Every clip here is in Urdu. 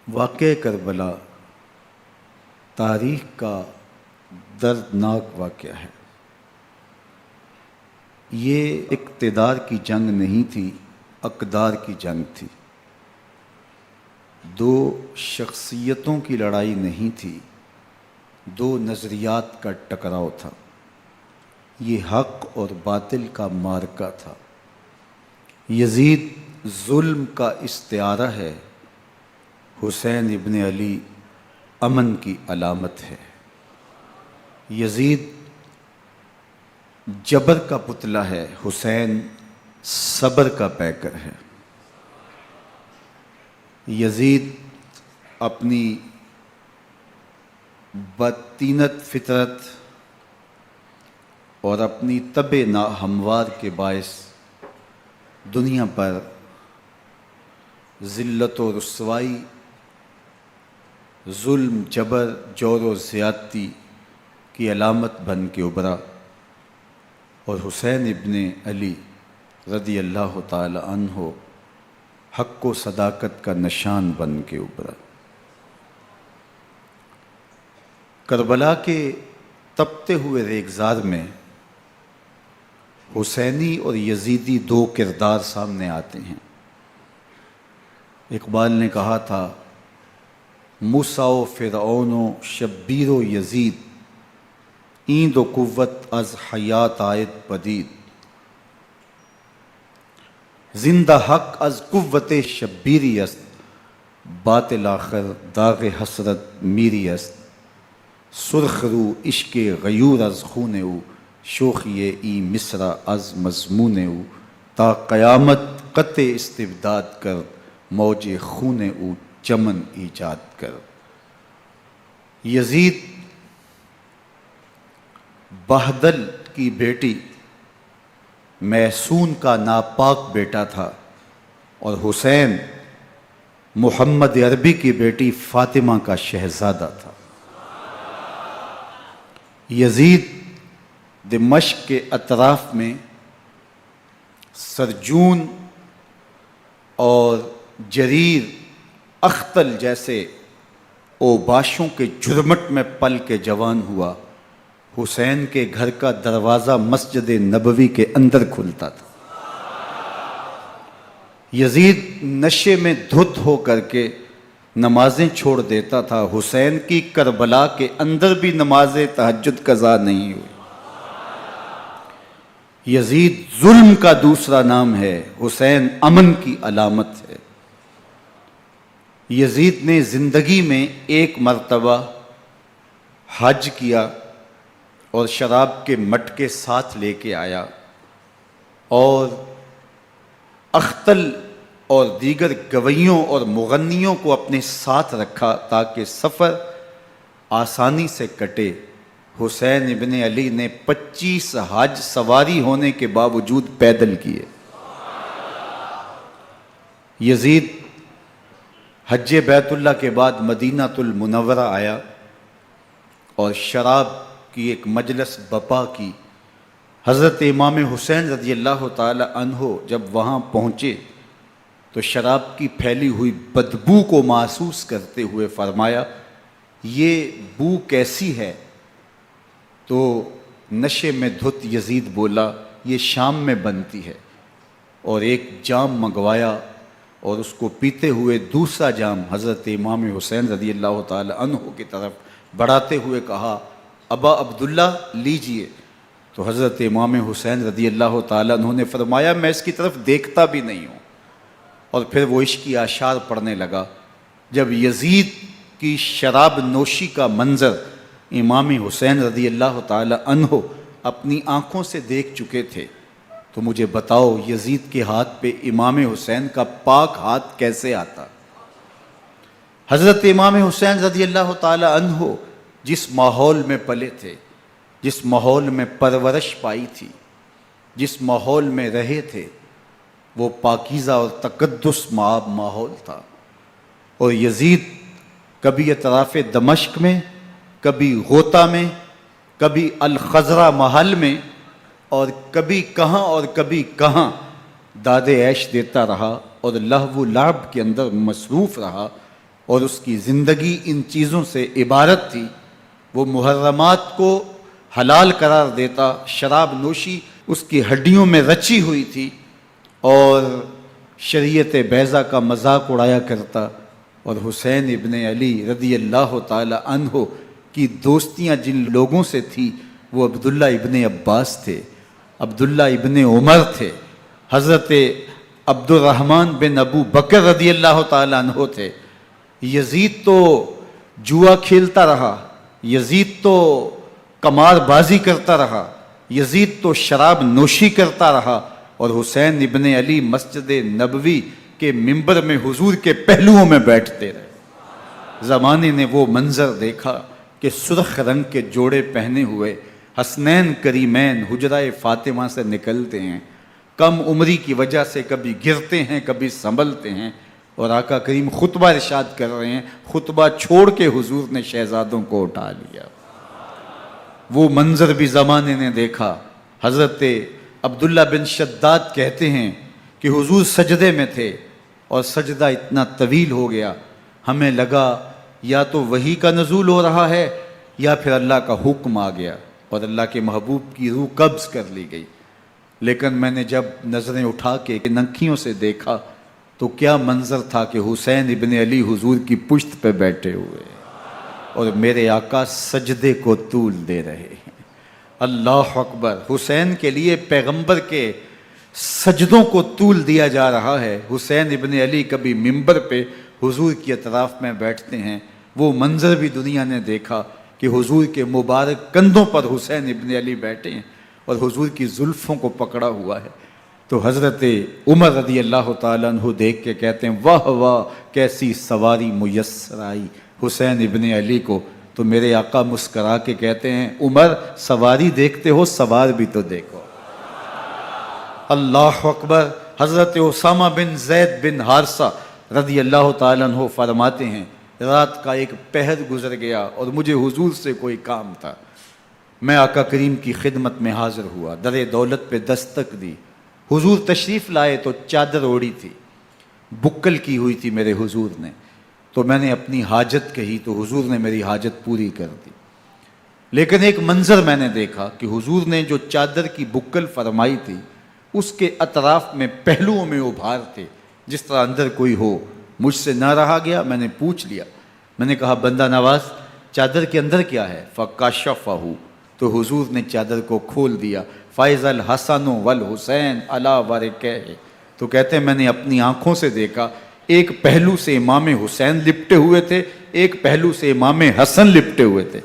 واقعہ کربلا تاریخ کا دردناک واقعہ ہے۔ یہ اقتدار کی جنگ نہیں تھی، اقدار کی جنگ تھی۔ دو شخصیتوں کی لڑائی نہیں تھی، دو نظریات کا ٹکراؤ تھا۔ یہ حق اور باطل کا معرکہ تھا۔ یزید ظلم کا استعارہ ہے، حسین ابن علی امن کی علامت ہے۔ یزید جبر کا پتلا ہے، حسین صبر کا پیکر ہے۔ یزید اپنی بدطینت فطرت اور اپنی طبع ناہموار کے باعث دنیا پر ذلت و رسوائی، ظلم، جبر، جور و زیادتی کی علامت بن کے ابھرا، اور حسین ابن علی رضی اللہ تعالی عنہ حق و صداقت کا نشان بن کے ابھرا۔ کربلا کے تپتے ہوئے ریگزار میں حسینی اور یزیدی دو کردار سامنے آتے ہیں۔ اقبال نے کہا تھا، موسیٰ و فرعون و شبیر و یزید، ایند و قوت از حیات آید پدید، زندہ حق از قوت شبیری است، باطل آخر داغ حسرت میری است، سرخ رو عشق غیور از خون او، شوخی ای مصرع از مضمون او، تا قیامت قطع استبداد کر، موج خون او چمن ایجاد کر۔ یزید بہدل کی بیٹی محسون کا ناپاک بیٹا تھا، اور حسین محمد عربی کی بیٹی فاطمہ کا شہزادہ تھا۔ یزید دمشق کے اطراف میں سرجون اور جریر، اختل جیسے اوباشوں کے جرمٹ میں پل کے جوان ہوا۔ حسین کے گھر کا دروازہ مسجد نبوی کے اندر کھلتا تھا۔ یزید نشے میں دھت ہو کر کے نمازیں چھوڑ دیتا تھا۔ حسین کی کربلا کے اندر بھی نماز تہجد قضا نہیں ہوئی۔ یزید ظلم کا دوسرا نام ہے، حسین امن کی علامت ہے۔ یزید نے زندگی میں ایک مرتبہ حج کیا اور شراب کے مٹکے ساتھ لے کے آیا، اور اختل اور دیگر گویوں اور مغنیوں کو اپنے ساتھ رکھا تاکہ سفر آسانی سے کٹے۔ حسین ابن علی نے 25 حج سواری ہونے کے باوجود پیدل کیے۔ یزید حج بیت اللہ کے بعد مدینہ المنورہ آیا اور شراب کی ایک مجلس بپا کی۔ حضرت امام حسین رضی اللہ تعالی عنہ جب وہاں پہنچے تو شراب کی پھیلی ہوئی بدبو کو محسوس کرتے ہوئے فرمایا، یہ بو کیسی ہے؟ تو نشے میں دھت یزید بولا، یہ شام میں بنتی ہے، اور ایک جام منگوایا اور اس کو پیتے ہوئے دوسرا جام حضرت امام حسین رضی اللہ تعالی عنہ کی طرف بڑھاتے ہوئے کہا، ابا عبداللہ لیجئے۔ تو حضرت امام حسین رضی اللہ تعالیٰ عنہ نے فرمایا، میں اس کی طرف دیکھتا بھی نہیں ہوں، اور پھر وہ عشقی اشعار پڑھنے لگا۔ جب یزید کی شراب نوشی کا منظر امام حسین رضی اللہ تعالیٰ عنہ اپنی آنکھوں سے دیکھ چکے تھے تو مجھے بتاؤ، یزید کے ہاتھ پہ امام حسین کا پاک ہاتھ کیسے آتا؟ حضرت امام حسین رضی اللہ تعالیٰ عنہ جس ماحول میں پلے تھے، جس ماحول میں پرورش پائی تھی، جس ماحول میں رہے تھے، وہ پاکیزہ اور تقدس مآب ماحول تھا۔ اور یزید کبھی اطراف دمشق میں، کبھی غوطہ میں، کبھی الخضرہ محل میں، اور کبھی کہاں داد عیش دیتا رہا اور لہو و لعب کے اندر مصروف رہا، اور اس کی زندگی ان چیزوں سے عبارت تھی۔ وہ محرمات کو حلال قرار دیتا، شراب نوشی اس کی ہڈیوں میں رچی ہوئی تھی، اور شریعت بیضا کا مذاق اڑایا کرتا۔ اور حسین ابن علی رضی اللہ تعالی عنہ کی دوستیاں جن لوگوں سے تھی وہ عبداللہ ابن عباس تھے، عبداللہ ابن عمر تھے، حضرت عبد الرحمن بن ابو بکر رضی اللہ تعالی عنہ تھے۔ یزید تو جوا کھیلتا رہا، یزید تو قمار بازی کرتا رہا، یزید تو شراب نوشی کرتا رہا، اور حسین ابن علی مسجد نبوی کے ممبر میں حضور کے پہلوؤں میں بیٹھتے رہے۔ زمانے نے وہ منظر دیکھا کہ سرخ رنگ کے جوڑے پہنے ہوئے حسنین کریمین حجرہ فاطمہ سے نکلتے ہیں، کم عمری کی وجہ سے کبھی گرتے ہیں کبھی سنبھلتے ہیں، اور آقا کریم خطبہ ارشاد کر رہے ہیں، خطبہ چھوڑ کے حضور نے شہزادوں کو اٹھا لیا۔ وہ منظر بھی زمانے نے دیکھا۔ حضرت عبداللہ بن شداد کہتے ہیں کہ حضور سجدے میں تھے اور سجدہ اتنا طویل ہو گیا، ہمیں لگا یا تو وحی کا نزول ہو رہا ہے یا پھر اللہ کا حکم آ گیا اور اللہ کے محبوب کی روح قبض کر لی گئی۔ لیکن میں نے جب نظریں اٹھا کے ننکیوں سے دیکھا تو کیا منظر تھا کہ حسین ابن علی حضور کی پشت پہ بیٹھے ہوئے اور میرے آقا سجدے کو طول دے رہے ہیں۔ اللہ اکبر! حسین کے لیے پیغمبر کے سجدوں کو طول دیا جا رہا ہے۔ حسین ابن علی کبھی ممبر پہ حضور کی اطراف میں بیٹھتے ہیں، وہ منظر بھی دنیا نے دیکھا کہ حضور کے مبارک کندھوں پر حسین ابن علی بیٹھے ہیں اور حضور کی زلفوں کو پکڑا ہوا ہے۔ تو حضرت عمر رضی اللہ تعالیٰ عنہ دیکھ کے کہتے ہیں واہ واہ کیسی سواری میسر آئی حسین ابن علی کو۔ تو میرے آقا مسکرا کے کہتے ہیں عمر سواری دیکھتے ہو سوار بھی تو دیکھو۔ اللہ اکبر! حضرت اسامہ بن زید بن حارثہ رضی اللہ تعالیٰ عنہ فرماتے ہیں رات کا ایک پہر گزر گیا اور مجھے حضور سے کوئی کام تھا، میں آقا کریم کی خدمت میں حاضر ہوا، در دولت پہ دستک دی، حضور تشریف لائے تو چادر اوڑی تھی، بکل کی ہوئی تھی میرے حضور نے، تو میں نے اپنی حاجت کہی تو حضور نے میری حاجت پوری کر دی۔ لیکن ایک منظر میں نے دیکھا کہ حضور نے جو چادر کی بکل فرمائی تھی اس کے اطراف میں پہلوؤں میں ابھار تھے جس طرح اندر کوئی ہو۔ مجھ سے نہ رہا گیا، میں نے پوچھ لیا، میں نے کہا بندہ نواز چادر کے اندر کیا ہے؟ فَكَشَفَهُ، تو حضور نے چادر کو کھول دیا۔ فَإِذَا الْحَسَنُ وَالْحُسَيْنُ عَلَىٰ وَرِكَيْهِ، تو کہتے ہیں میں نے اپنی آنکھوں سے دیکھا ایک پہلو سے امام حسین لپٹے ہوئے تھے، ایک پہلو سے امام حسن لپٹے ہوئے تھے۔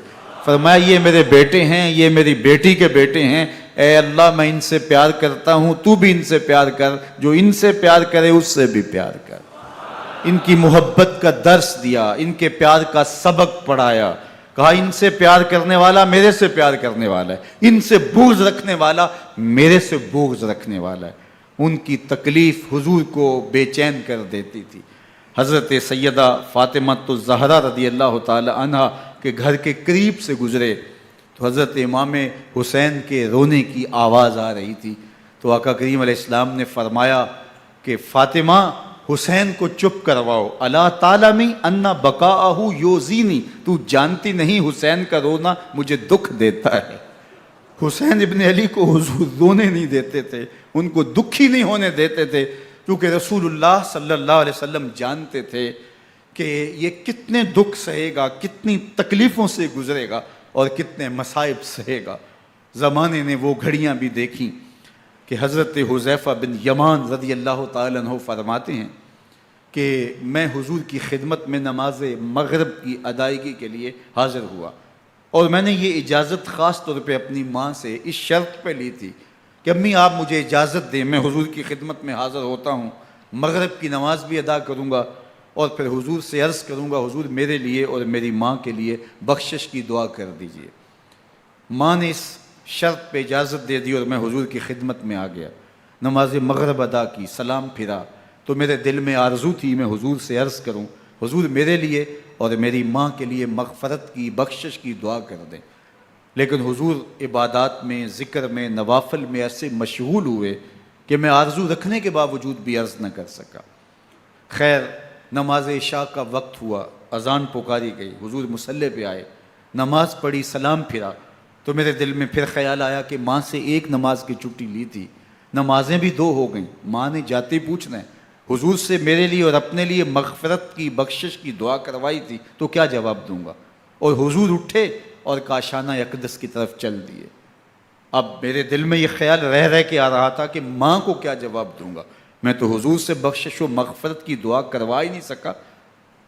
فرمایا یہ میرے بیٹے ہیں، یہ میری بیٹی کے بیٹے ہیں، اے اللہ میں ان سے پیار کرتا ہوں، تو بھی ان سے پیار کر، جو ان سے پیار کرے اس سے بھی پیار کر۔ ان کی محبت کا درس دیا، ان کے پیار کا سبق پڑھایا، کہا ان سے پیار کرنے والا میرے سے پیار کرنے والا ہے، ان سے بغض رکھنے والا میرے سے بغض رکھنے والا ہے۔ ان کی تکلیف حضور کو بے چین کر دیتی تھی۔ حضرت سیدہ فاطمہ الزہرا رضی اللہ تعالی عنہ کے گھر کے قریب سے گزرے تو حضرت امام حسین کے رونے کی آواز آ رہی تھی، تو آقا کریم علیہ السلام نے فرمایا کہ فاطمہ حسین کو چپ کرواؤ، الا تعلمی ان بقاءہ یوزینی، تو جانتی نہیں حسین کا رونا مجھے دکھ دیتا ہے۔ حسین ابن علی کو حضور رونے نہیں دیتے تھے، ان کو دکھی نہیں ہونے دیتے تھے، کیونکہ رسول اللہ صلی اللہ علیہ وسلم جانتے تھے کہ یہ کتنے دکھ سہے گا، کتنی تکلیفوں سے گزرے گا اور کتنے مصائب سہے گا۔ زمانے نے وہ گھڑیاں بھی دیکھیں کہ حضرت حذیفہ بن یمان رضی اللہ تعالیٰ عنہ فرماتے ہیں کہ میں حضور کی خدمت میں نماز مغرب کی ادائیگی کے لیے حاضر ہوا، اور میں نے یہ اجازت خاص طور پہ اپنی ماں سے اس شرط پہ لی تھی کہ امی آپ مجھے اجازت دیں، میں حضور کی خدمت میں حاضر ہوتا ہوں، مغرب کی نماز بھی ادا کروں گا اور پھر حضور سے عرض کروں گا حضور میرے لیے اور میری ماں کے لیے بخشش کی دعا کر دیجئے۔ ماں نے اس شرط پہ اجازت دے دی اور میں حضور کی خدمت میں آ گیا، نماز مغرب ادا کی، سلام پھرا تو میرے دل میں آرزو تھی میں حضور سے عرض کروں حضور میرے لیے اور میری ماں کے لیے مغفرت کی بخشش کی دعا کر دیں، لیکن حضور عبادات میں ذکر میں نوافل میں ایسے مشغول ہوئے کہ میں آرزو رکھنے کے باوجود بھی عرض نہ کر سکا۔ خیر نماز عشاء کا وقت ہوا، اذان پکاری گئی، حضور مصلی پہ آئے، نماز پڑھی، سلام پھرا، تو میرے دل میں پھر خیال آیا کہ ماں سے ایک نماز کی چھٹی لی تھی، نمازیں بھی 2 ہو گئیں، ماں نے جاتے پوچھنا ہے حضور سے میرے لیے اور اپنے لیے مغفرت کی، بخشش کی دعا کروائی تھی، تو کیا جواب دوں گا؟ اور حضور اٹھے اور کاشانہ اقدس کی طرف چل دیے۔ اب میرے دل میں یہ خیال رہ کے آ رہا تھا کہ ماں کو کیا جواب دوں گا، میں تو حضور سے بخشش و مغفرت کی دعا کروا ہی نہیں سکا۔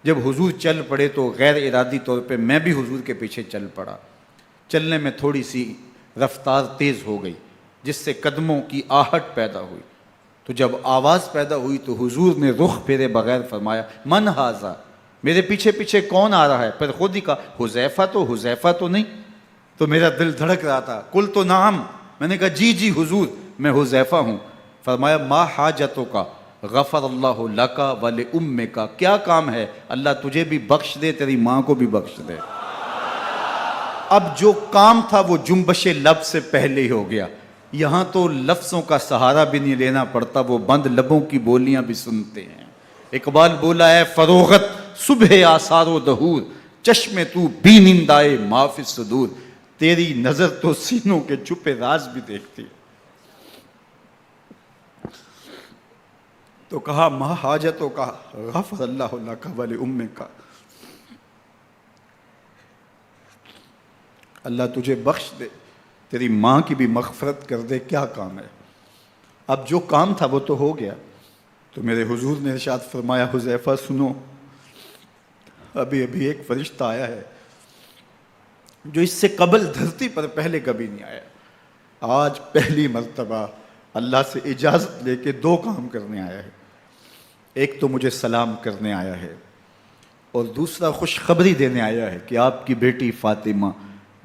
جب حضور چل پڑے تو غیر ارادی طور پہ میں بھی حضور کے پیچھے چل پڑا۔ چلنے میں تھوڑی سی رفتار تیز ہو گئی، جس سے قدموں کی آہٹ پیدا ہوئی، تو جب آواز پیدا ہوئی تو حضور نے رخ پھیرے بغیر فرمایا من ھذا، میرے پیچھے پیچھے کون آ رہا ہے؟ پھر خود ہی کہا حذیفہ تو نہیں؟ تو میرا دل دھڑک رہا تھا، قلت نعم، میں نے کہا جی حضور میں حذیفہ ہوں۔ فرمایا ما حاجتک غفر اللہ لک ولامک، کیا کام ہے؟ اللہ تجھے بھی بخش دے، تیری ماں کو بھی بخش دے۔ اب جو کام تھا وہ جنبش لب سے پہلے ہی ہو گیا، یہاں تو لفظوں کا سہارا بھی نہیں لینا پڑتا، وہ بند لبوں کی بولیاں بھی سنتے ہیں۔ اقبال بولا ہے فروغت صبح آثار و دہور، چشم تو بی نندائے ما فی الصدور، تیری نظر تو سینوں کے چھپے راز بھی دیکھتی۔ تو کہا ما حاجتوں کا غفر اللہ لک ولامک، اللہ تجھے بخش دے، تیری ماں کی بھی مغفرت کر دے، کیا کام ہے؟ اب جو کام تھا وہ تو ہو گیا۔ تو میرے حضور نے ارشاد فرمایا حذیفہ سنو، ابھی ایک فرشتہ آیا ہے جو اس سے قبل دھرتی پر پہلے کبھی نہیں آیا، آج پہلی مرتبہ اللہ سے اجازت لے کے 2 کام کرنے آیا ہے، ایک تو مجھے سلام کرنے آیا ہے اور دوسرا خوشخبری دینے آیا ہے کہ آپ کی بیٹی فاطمہ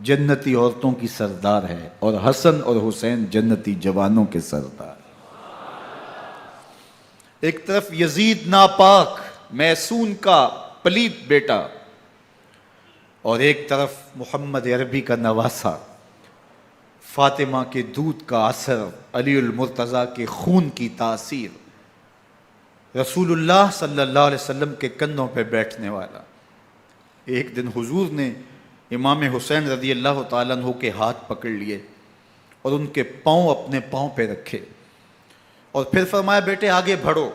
جنتی عورتوں کی سردار ہے اور حسن اور حسین جنتی جوانوں کے سردار۔ ایک طرف یزید ناپاک میسون کا پلیت بیٹا، اور ایک طرف محمد عربی کا نواسا، فاطمہ کے دودھ کا اثر، علی المرتضیٰ کے خون کی تاثیر، رسول اللہ صلی اللہ علیہ وسلم کے کندھوں پہ بیٹھنے والا۔ ایک دن حضور نے امام حسین رضی اللہ تعالیٰ عنہ کے ہاتھ پکڑ لیے اور ان کے پاؤں اپنے پاؤں پہ رکھے اور پھر فرمایا بیٹے آگے بڑھو،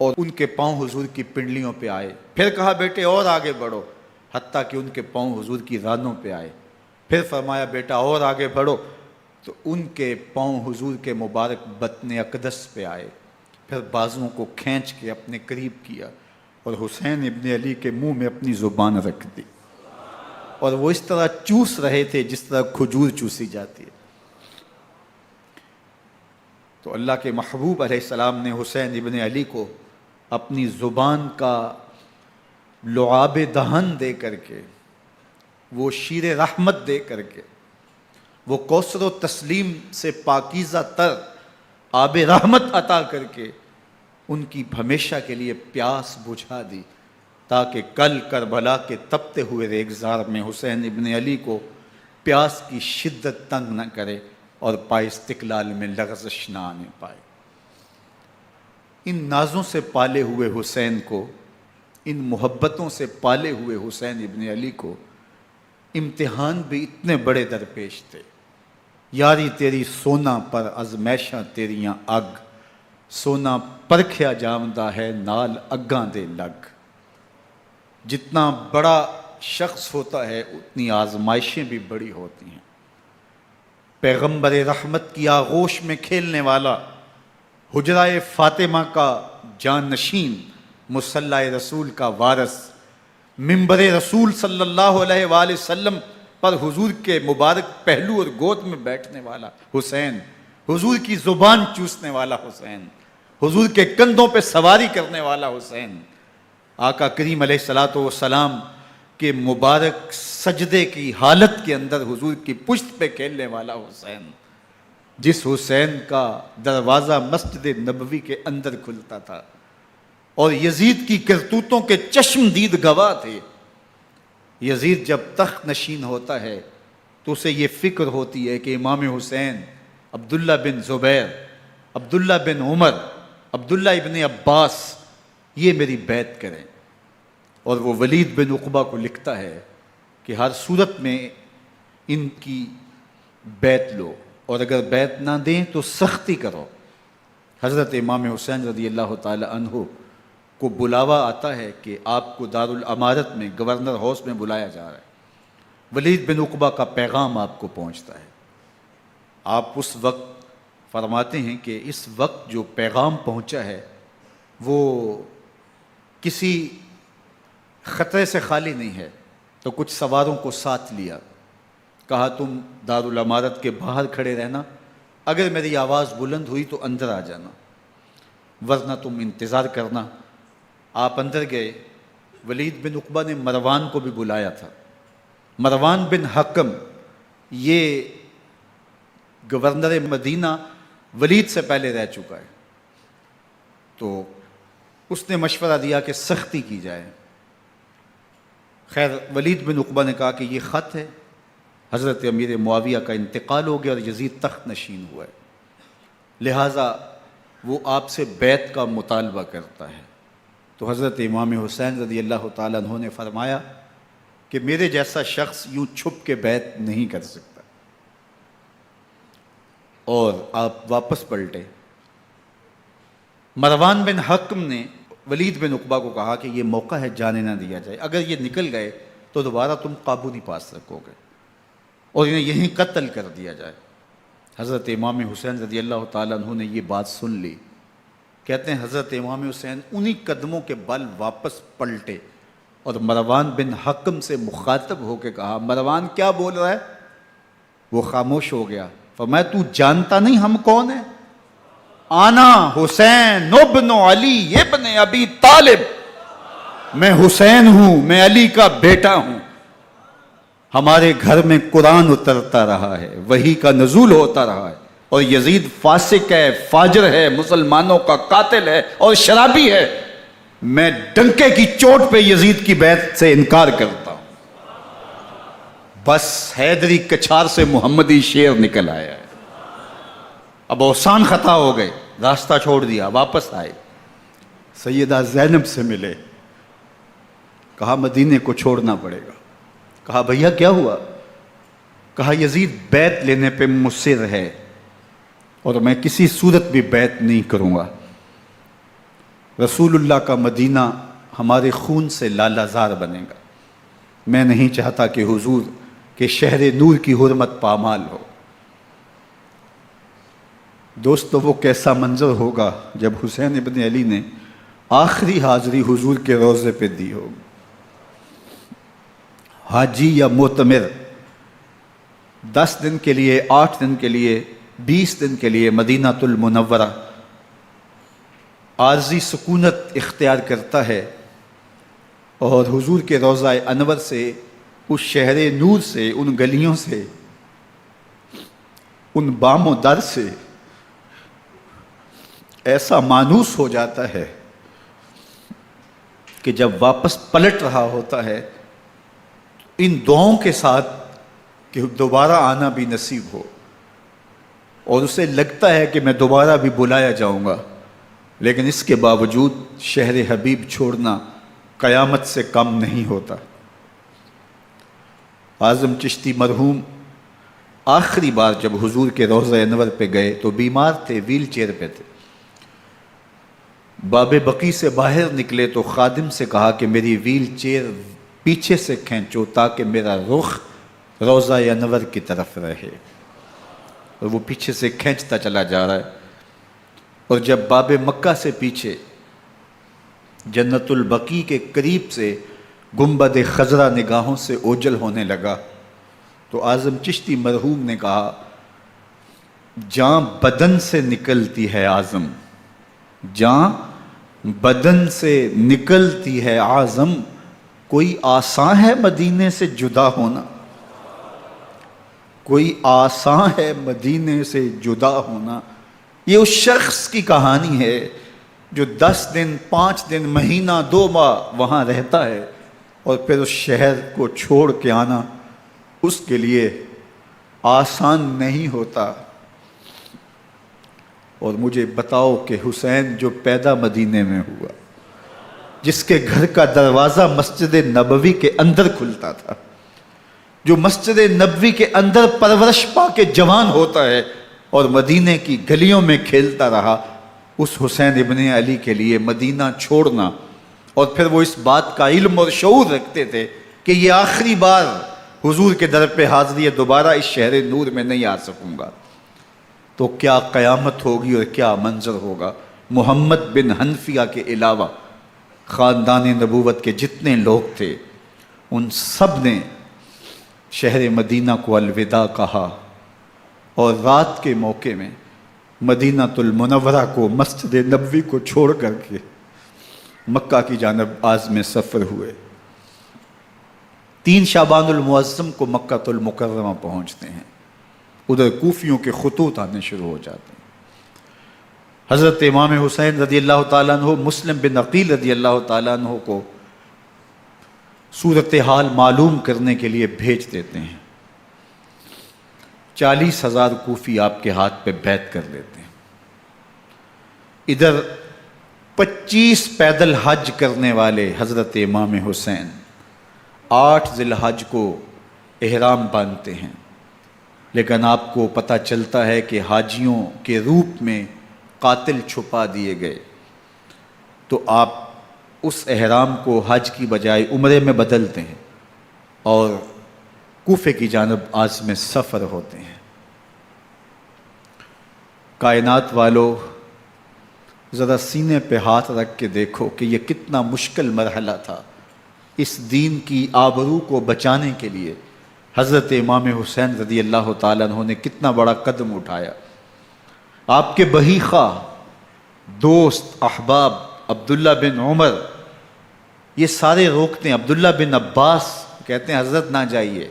اور ان کے پاؤں حضور کی پنڈلیوں پہ آئے، پھر کہا بیٹے اور آگے بڑھو، حتیٰ کہ ان کے پاؤں حضور کی رانوں پہ آئے، پھر فرمایا بیٹا اور آگے بڑھو، تو ان کے پاؤں حضور کے مبارک بطن اقدس پہ آئے، پھر بازوؤں کو کھینچ کے اپنے قریب کیا اور حسین ابن علی کے منہ میں اپنی زبان رکھ دی، اور وہ اس طرح چوس رہے تھے جس طرح کھجور چوسی جاتی ہے۔ تو اللہ کے محبوب علیہ السلام نے حسین ابن علی کو اپنی زبان کا لعاب دہن دے کر کے، وہ شیر رحمت دے کر کے، وہ کوثر و تسلیم سے پاکیزہ تر آب رحمت عطا کر کے ان کی ہمیشہ کے لیے پیاس بجھا دی، تاکہ کل کربلا کے تپتے ہوئے ریگزار میں حسین ابن علی کو پیاس کی شدت تنگ نہ کرے اور پائے استقلال میں لغزش نہ آنے پائے۔ ان نازوں سے پالے ہوئے حسین کو، ان محبتوں سے پالے ہوئے حسین ابن علی کو امتحان بھی اتنے بڑے درپیش تھے۔ یاری تیری سونا پر ازمیشاں تیریاں اگ، سونا پرکھیا جامدہ ہے نال اگاں دے لگ۔ جتنا بڑا شخص ہوتا ہے اتنی آزمائشیں بھی بڑی ہوتی ہیں۔ پیغمبر رحمت کی آغوش میں کھیلنے والا، حجرہ فاطمہ کا جانشین، مصلی رسول کا وارث، منبر رسول صلی اللہ علیہ وآلہ وسلم پر حضور کے مبارک پہلو اور گود میں بیٹھنے والا حسین، حضور کی زبان چوسنے والا حسین، حضور کے کندھوں پہ سواری کرنے والا حسین، آقا کریم علیہ الصلوۃ والسلام کے مبارک سجدے کی حالت کے اندر حضور کی پشت پہ کھیلنے والا حسین، جس حسین کا دروازہ مسجد نبوی کے اندر کھلتا تھا اور یزید کی کرتوتوں کے چشم دید گواہ تھے۔ یزید جب تخت نشین ہوتا ہے تو اسے یہ فکر ہوتی ہے کہ امام حسین، عبداللہ بن زبیر، عبداللہ بن عمر، عبداللہ ابن عباس یہ میری بیعت کریں۔ اور وہ ولید بن عقبہ کو لکھتا ہے کہ ہر صورت میں ان کی بیعت لو، اور اگر بیعت نہ دیں تو سختی کرو۔ حضرت امام حسین رضی اللہ تعالی عنہ کو بلاوا آتا ہے کہ آپ کو دارالامارت میں گورنر ہاؤس میں بلایا جا رہا ہے، ولید بن عقبہ کا پیغام آپ کو پہنچتا ہے۔ آپ اس وقت فرماتے ہیں کہ اس وقت جو پیغام پہنچا ہے وہ کسی خطرے سے خالی نہیں ہے، تو کچھ سواروں کو ساتھ لیا، کہا تم دارالامارت کے باہر کھڑے رہنا، اگر میری آواز بلند ہوئی تو اندر آ جانا، ورنہ تم انتظار کرنا۔ آپ اندر گئے۔ ولید بن عقبہ نے مروان کو بھی بلایا تھا۔ مروان بن حکم یہ گورنر مدینہ ولید سے پہلے رہ چکا ہے، تو اس نے مشورہ دیا کہ سختی کی جائے۔ خیر ولید بن عقبہ نے کہا کہ یہ خط ہے، حضرت امیر معاویہ کا انتقال ہو گیا اور یزید تخت نشین ہوا ہے، لہٰذا وہ آپ سے بیعت کا مطالبہ کرتا ہے۔ تو حضرت امام حسین رضی اللہ تعالیٰ عنہ نے فرمایا کہ میرے جیسا شخص یوں چھپ کے بیعت نہیں کر سکتا، اور آپ واپس پلٹے۔ مروان بن حکم نے ولید بن عقبہ کو کہا کہ یہ موقع ہے جانے نہ دیا جائے، اگر یہ نکل گئے تو دوبارہ تم قابو نہیں پا سکو گے، اور انہیں یہیں قتل کر دیا جائے۔ حضرت امام حسین رضی اللہ تعالیٰ عنہ نے یہ بات سن لی۔ کہتے ہیں حضرت امام حسین انہی قدموں کے بل واپس پلٹے اور مروان بن حکم سے مخاطب ہو کے کہا، مروان کیا بول رہا ہے؟ وہ خاموش ہو گیا۔ فرمایا تو جانتا نہیں ہم کون ہیں؟ آنا حسین ابن علی ابن ابی طالب، میں حسین ہوں، میں علی کا بیٹا ہوں، ہمارے گھر میں قرآن اترتا رہا ہے، وحی کا نزول ہوتا رہا ہے، اور یزید فاسق ہے، فاجر ہے، مسلمانوں کا قاتل ہے اور شرابی ہے، میں ڈنکے کی چوٹ پہ یزید کی بیعت سے انکار کرتا ہوں۔ بس حیدری کچھار سے محمدی شیر نکل آیا ہے۔ اب اوسان خطا ہو گئے، راستہ چھوڑ دیا، واپس آئے، سیدہ زینب سے ملے، کہا مدینے کو چھوڑنا پڑے گا۔ کہا بھیا کیا ہوا؟ کہا یزید بیعت لینے پہ مصر ہے اور میں کسی صورت بھی بیعت نہیں کروں گا۔ رسول اللہ کا مدینہ ہمارے خون سے لالا زار بنے گا، میں نہیں چاہتا کہ حضور کے شہر نور کی حرمت پامال ہو۔ دوستو وہ کیسا منظر ہوگا جب حسین ابن علی نے آخری حاضری حضور کے روضے پہ دی ہوگی۔ حاجی یا معتمر 10 دن کے لیے، 8 دن کے لیے، 20 دن کے لیے مدینہ المنورہ عارضی سکونت اختیار کرتا ہے، اور حضور کے روضہ انور سے، اس شہر نور سے، ان گلیوں سے، ان بام و در سے ایسا مانوس ہو جاتا ہے کہ جب واپس پلٹ رہا ہوتا ہے ان دعاؤں کے ساتھ کہ دوبارہ آنا بھی نصیب ہو، اور اسے لگتا ہے کہ میں دوبارہ بھی بلایا جاؤں گا، لیکن اس کے باوجود شہر حبیب چھوڑنا قیامت سے کم نہیں ہوتا۔ اعظم چشتی مرحوم آخری بار جب حضور کے روضہ انور پہ گئے تو بیمار تھے، ویل چیئر پہ تھے۔ باب بقی سے باہر نکلے تو خادم سے کہا کہ میری ویل چیئر پیچھے سے کھینچو تاکہ میرا رخ روضہ انور کی طرف رہے، اور وہ پیچھے سے کھینچتا چلا جا رہا ہے، اور جب باب مکہ سے پیچھے جنت البقیع کے قریب سے گنبد خضرا نگاہوں سے اوجل ہونے لگا تو اعظم چشتی مرحوم نے کہا، جان بدن سے نکلتی ہے اعظم، جان بدن سے نکلتی ہے اعظم، کوئی آسان ہے مدینے سے جدا ہونا، کوئی آسان ہے مدینے سے جدا ہونا۔ یہ اس شخص کی کہانی ہے جو 10 دن، 5 دن، مہینہ، 2 ماہ وہاں رہتا ہے، اور پھر اس شہر کو چھوڑ کے آنا اس کے لیے آسان نہیں ہوتا۔ اور مجھے بتاؤ کہ حسین جو پیدا مدینے میں ہوا، جس کے گھر کا دروازہ مسجد نبوی کے اندر کھلتا تھا، جو مسجد نبوی کے اندر پرورش پا کے جوان ہوتا ہے اور مدینے کی گلیوں میں کھیلتا رہا، اس حسین ابن علی کے لیے مدینہ چھوڑنا، اور پھر وہ اس بات کا علم اور شعور رکھتے تھے کہ یہ آخری بار حضور کے در پہ حاضری ہے، دوبارہ اس شہر نور میں نہیں آ سکوں گا، تو کیا قیامت ہوگی اور کیا منظر ہوگا۔ محمد بن حنفیہ کے علاوہ خاندان نبوت کے جتنے لوگ تھے ان سب نے شہر مدینہ کو الوداع کہا، اور رات کے موقع میں مدینہ المنورہ کو، مسجد نبوی کو چھوڑ کر کے مکہ کی جانب عازم سفر ہوئے۔ 3 شعبان المعظم کو مکہ المکرمہ پہنچتے ہیں، ادھر کوفیوں کے خطوط آنے شروع ہو جاتے ہیں۔ حضرت امام حسین رضی اللہ تعالیٰ عنہ مسلم بن عقیل رضی اللہ تعالیٰ عنہ کو صورتحال معلوم کرنے کے لیے بھیج دیتے ہیں۔ 40,000 کوفی آپ کے ہاتھ پہ بیعت کر لیتے ہیں۔ ادھر 25 پیدل حج کرنے والے حضرت امام حسین 8 ذی الحج کو احرام باندھتے ہیں، لیکن آپ کو پتہ چلتا ہے کہ حاجیوں کے روپ میں قاتل چھپا دیے گئے، تو آپ اس احرام کو حج کی بجائے عمرے میں بدلتے ہیں اور کوفے کی جانب عازم سفر ہوتے ہیں۔ کائنات والو، ذرا سینے پہ ہاتھ رکھ کے دیکھو کہ یہ کتنا مشکل مرحلہ تھا۔ اس دین کی آبرو کو بچانے کے لیے حضرت امام حسین رضی اللہ تعالیٰ عنہ نے کتنا بڑا قدم اٹھایا۔ آپ کے بہی خواہ، دوست، احباب عبداللہ بن عمر یہ سارے روکتے ہیں۔ عبداللہ بن عباس کہتے ہیں حضرت نہ جائیے،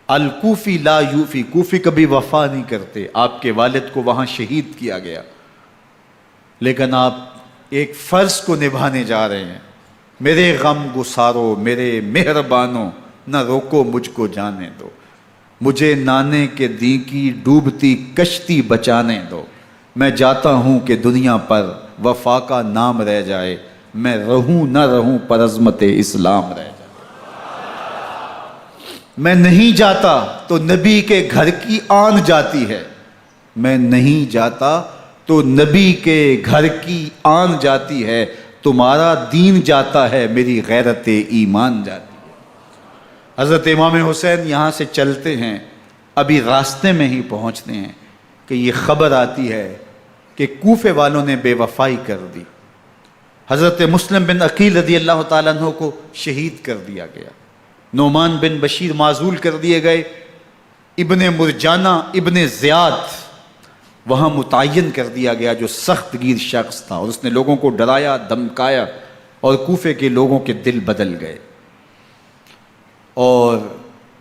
الکوفی لا یوفی، کوفی کبھی وفا نہیں کرتے، آپ کے والد کو وہاں شہید کیا گیا، لیکن آپ ایک فرض کو نبھانے جا رہے ہیں۔ میرے غم گسارو، میرے مہربانوں، نہ روکو مجھ کو جانے دو، مجھے نانے کے دی کی ڈوبتی کشتی بچانے دو، میں جاتا ہوں کہ دنیا پر وفا کا نام رہ جائے، میں رہوں نہ رہوں پر عظمت اسلام رہ جائے۔ میں نہیں جاتا تو نبی کے گھر کی آن جاتی ہے، میں نہیں جاتا تو نبی کے گھر کی آن جاتی ہے، تمہارا دین جاتا ہے، میری غیرت ایمان جاتی ہے۔ حضرت امام حسین یہاں سے چلتے ہیں، ابھی راستے میں ہی پہنچتے ہیں کہ یہ خبر آتی ہے کہ کوفے والوں نے بے وفائی کر دی، حضرت مسلم بن عقیل رضی اللہ تعالیٰ عنہ کو شہید کر دیا گیا، نعمان بن بشیر معزول کر دیے گئے، ابن مرجانہ ابن زیاد وہاں متعین کر دیا گیا جو سخت گیر شخص تھا، اور اس نے لوگوں کو ڈرایا، دھمکایا، اور کوفے کے لوگوں کے دل بدل گئے اور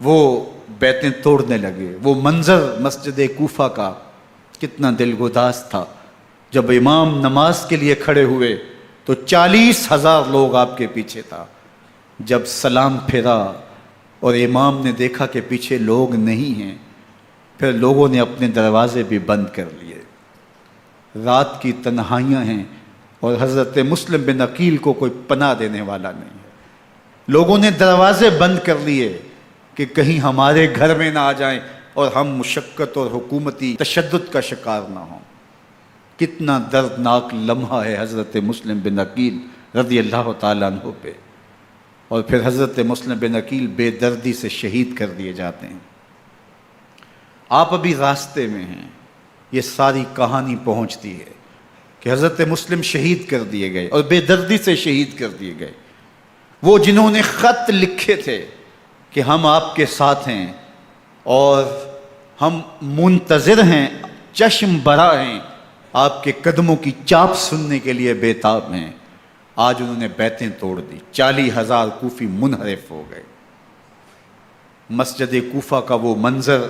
وہ بیتیں توڑنے لگے۔ وہ منظر مسجد کوفہ کا کتنا دلگداز تھا۔ جب امام نماز کے لیے کھڑے ہوئے تو 40,000 لوگ آپ کے پیچھے تھا۔ جب سلام پھیرا اور امام نے دیکھا کہ پیچھے لوگ نہیں ہیں، پھر لوگوں نے اپنے دروازے بھی بند کر لیے۔ رات کی تنہائیاں ہیں اور حضرت مسلم بن عقیل کو کوئی پناہ دینے والا نہیں ہے۔ لوگوں نے دروازے بند کر لیے کہ کہیں ہمارے گھر میں نہ آ جائیں اور ہم مشقت اور حکومتی تشدد کا شکار نہ ہوں۔ کتنا دردناک لمحہ ہے حضرت مسلم بن عقیل رضی اللہ تعالیٰ عنہ پہ، اور پھر حضرت مسلم بن عقیل بے دردی سے شہید کر دیے جاتے ہیں۔ آپ ابھی راستے میں ہیں، یہ ساری کہانی پہنچتی ہے کہ حضرت مسلم شہید کر دیے گئے اور بے دردی سے شہید کر دیے گئے۔ وہ جنہوں نے خط لکھے تھے کہ ہم آپ کے ساتھ ہیں اور ہم منتظر ہیں، چشم برا ہیں، آپ کے قدموں کی چاپ سننے کے لیے بےتاب ہیں، آج انہوں نے بیتیں توڑ دی۔ 40,000 کوفی منحرف ہو گئے۔ مسجد کوفہ کا وہ منظر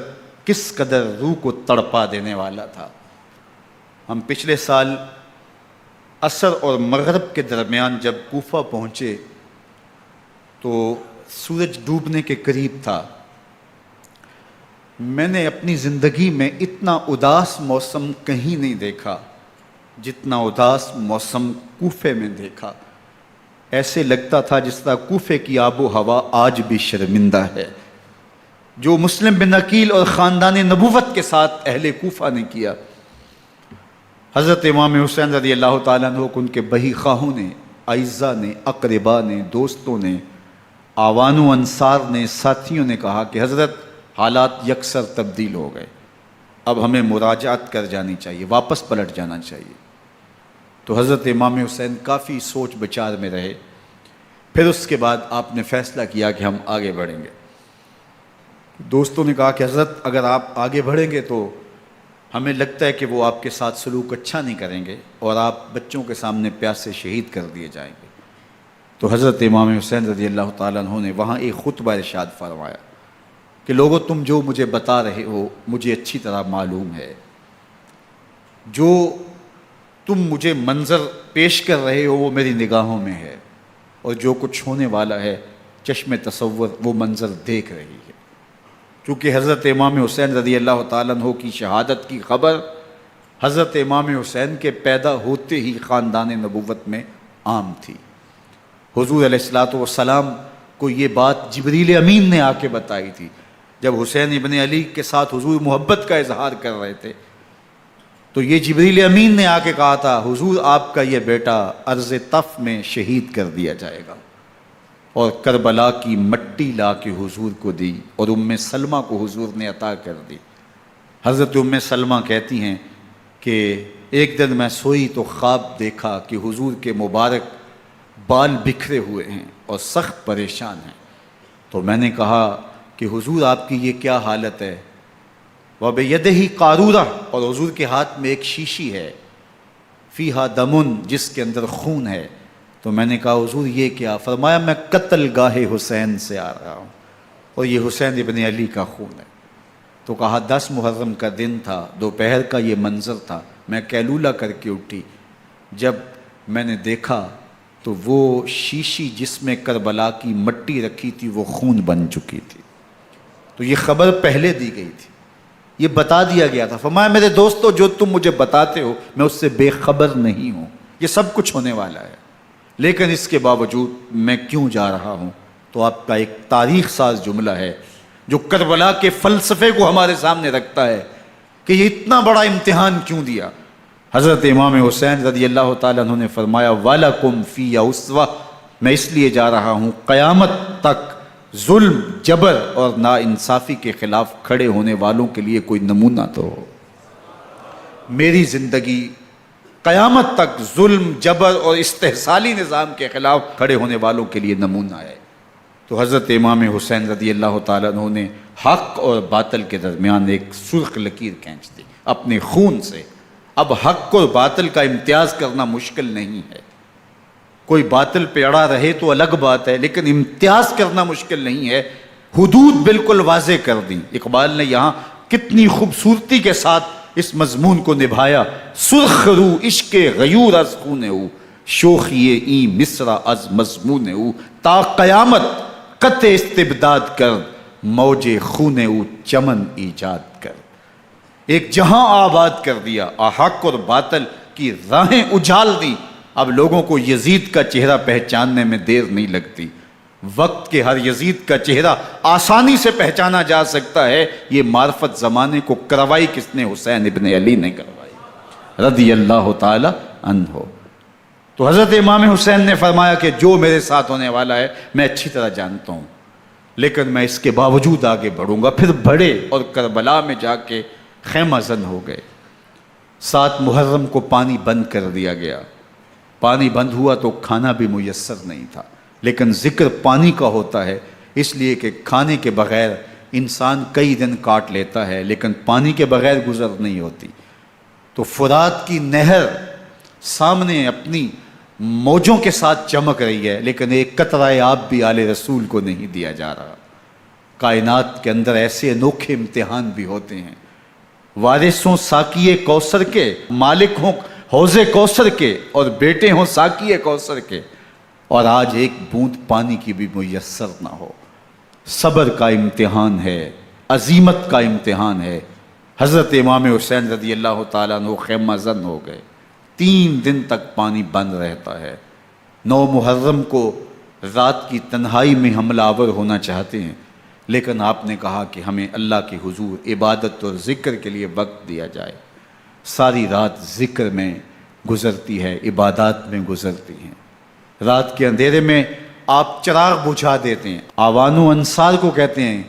کس قدر روح کو تڑپا دینے والا تھا۔ ہم پچھلے سال عصر اور مغرب کے درمیان جب کوفہ پہنچے تو سورج ڈوبنے کے قریب تھا۔ میں نے اپنی زندگی میں اتنا اداس موسم کہیں نہیں دیکھا جتنا اداس موسم کوفے میں دیکھا۔ ایسے لگتا تھا جس طرح کوفے کی آب و ہوا آج بھی شرمندہ ہے۔ جو مسلم بن عقیل اور خاندان نبوت کے ساتھ اہل کوفہ نے کیا، حضرت امام حسین رضی اللہ تعالیٰ عنہ کو ان کے بہی خواہوں نے، اعزاء نے، اقربا نے، دوستوں نے، آوان و انصار نے، ساتھیوں نے کہا کہ حضرت حالات یکسر تبدیل ہو گئے، اب ہمیں مراجعت کر جانی چاہیے، واپس پلٹ جانا چاہیے۔ تو حضرت امام حسین کافی سوچ بچار میں رہے، پھر اس کے بعد آپ نے فیصلہ کیا کہ ہم آگے بڑھیں گے۔ دوستوں نے کہا کہ حضرت اگر آپ آگے بڑھیں گے تو ہمیں لگتا ہے کہ وہ آپ کے ساتھ سلوک اچھا نہیں کریں گے اور آپ بچوں کے سامنے پیاس سے شہید کر دیے جائیں گے۔ تو حضرت امام حسین رضی اللہ تعالیٰ عنہ نے وہاں ایک خطبہ ارشاد فرمایا کہ لوگو تم جو مجھے بتا رہے ہو مجھے اچھی طرح معلوم ہے، جو تم مجھے منظر پیش کر رہے ہو وہ میری نگاہوں میں ہے، اور جو کچھ ہونے والا ہے چشم تصور وہ منظر دیکھ رہی ہے۔ چونکہ حضرت امام حسین رضی اللہ تعالیٰ عنہ کی شہادت کی خبر حضرت امام حسین کے پیدا ہوتے ہی خاندان نبوت میں عام تھی۔ حضور علیہ الصلوۃ والسلام کو یہ بات جبریل امین نے آ کے بتائی تھی جب حسین ابن علی کے ساتھ حضور محبت کا اظہار کر رہے تھے، تو یہ جبریل امین نے آ کے کہا تھا حضور آپ کا یہ بیٹا ارض طف میں شہید کر دیا جائے گا، اور کربلا کی مٹی لا کے حضور کو دی اور ام سلمہ کو حضور نے عطا کر دی۔ حضرت ام سلمہ کہتی ہیں کہ ایک دن میں سوئی تو خواب دیکھا کہ حضور کے مبارک بال بکھرے ہوئے ہیں اور سخت پریشان ہیں، تو میں نے کہا کہ حضور آپ کی یہ کیا حالت ہے؟ وَبِيَدِهِ قَارُورَةٌ، اور حضور کے ہاتھ میں ایک شیشی ہے، فِيهَا دَمٌ، جس کے اندر خون ہے۔ تو میں نے کہا حضور یہ کیا؟ فرمایا میں قتل گاہ حسین سے آ رہا ہوں اور یہ حسین ابن علی کا خون ہے۔ تو کہا 10 محرم کا دن تھا، دوپہر کا یہ منظر تھا، میں کیلولہ کر کے اٹھی، جب میں نے دیکھا تو وہ شیشی جس میں کربلا کی مٹی رکھی تھی وہ خون بن چکی تھی۔ تو یہ خبر پہلے دی گئی تھی، یہ بتا دیا گیا تھا۔ فرمایا میرے دوستو جو تم مجھے بتاتے ہو میں اس سے بے خبر نہیں ہوں، یہ سب کچھ ہونے والا ہے، لیکن اس کے باوجود میں کیوں جا رہا ہوں؟ تو آپ کا ایک تاریخ ساز جملہ ہے جو کربلا کے فلسفے کو ہمارے سامنے رکھتا ہے کہ یہ اتنا بڑا امتحان کیوں دیا۔ حضرت امام حسین رضی اللہ تعالیٰ عنہ نے فرمایا وَلَكُمْ فِي أُسْوَةٌ، میں اس لیے جا رہا ہوں قیامت تک ظلم، جبر اور ناانصافی کے خلاف کھڑے ہونے والوں کے لیے کوئی نمونہ تو ہو۔ میری زندگی قیامت تک ظلم، جبر اور استحصالی نظام کے خلاف کھڑے ہونے والوں کے لیے نمونہ ہے۔ تو حضرت امام حسین رضی اللہ تعالیٰ عنہ نے حق اور باطل کے درمیان ایک سرخ لکیر کھینچ دی اپنے خون سے۔ اب حق اور باطل کا امتیاز کرنا مشکل نہیں ہے، کوئی باطل پہ اڑا رہے تو الگ بات ہے، لیکن امتیاز کرنا مشکل نہیں ہے۔ حدود بالکل واضح کر دیں۔ اقبال نے یہاں کتنی خوبصورتی کے ساتھ اس مضمون کو نبھایا۔ سرخ رو عشق غیور از خون او، شوخی این مصرع از مضمون او، تا قیامت قطع استبداد کر، موج خون او چمن ایجاد کر۔ ایک جہاں آباد کر دیا، حق اور باطل کی راہیں اجال دی۔ اب لوگوں کو یزید کا چہرہ پہچاننے میں دیر نہیں لگتی، وقت کے ہر یزید کا چہرہ آسانی سے پہچانا جا سکتا ہے۔ یہ معرفت زمانے کو کروائی کس نے؟ حسین ابن علی نے کروائی رضی اللہ تعالی عنہ۔ تو حضرت امام حسین نے فرمایا کہ جو میرے ساتھ ہونے والا ہے میں اچھی طرح جانتا ہوں، لیکن میں اس کے باوجود آگے بڑھوں گا۔ پھر بڑھے اور کربلا میں جا کے خیمہ زن ہو گئے۔ 7 محرم کو پانی بند کر دیا گیا، پانی بند ہوا تو کھانا بھی میسر نہیں تھا، لیکن ذکر پانی کا ہوتا ہے اس لیے کہ کھانے کے بغیر انسان کئی دن کاٹ لیتا ہے، لیکن پانی کے بغیر گزر نہیں ہوتی۔ تو فرات کی نہر سامنے اپنی موجوں کے ساتھ چمک رہی ہے، لیکن ایک قطرہ آب بھی آل رسول کو نہیں دیا جا رہا۔ کائنات کے اندر ایسے انوکھے امتحان بھی ہوتے ہیں، وارث ہوں ساقی کوثر کے، مالک ہوں حوض کوثر کے، اور بیٹے ہوں ساقی کوثر کے، اور آج ایک بوند پانی کی بھی میسر نہ ہو۔ صبر کا امتحان ہے، عزیمت کا امتحان ہے۔ حضرت امام حسین رضی اللہ تعالیٰ عنہ خیمہ زن ہو گئے، 3 دن تک پانی بند رہتا ہے، 9 محرم کو رات کی تنہائی میں حملہ آور ہونا چاہتے ہیں، لیکن آپ نے کہا کہ ہمیں اللہ کے حضور عبادت اور ذکر کے لیے وقت دیا جائے۔ ساری رات ذکر میں گزرتی ہے، عبادات میں گزرتی ہیں۔ رات کے اندھیرے میں آپ چراغ بجھا دیتے ہیں۔ آوان و انصار کو کہتے ہیں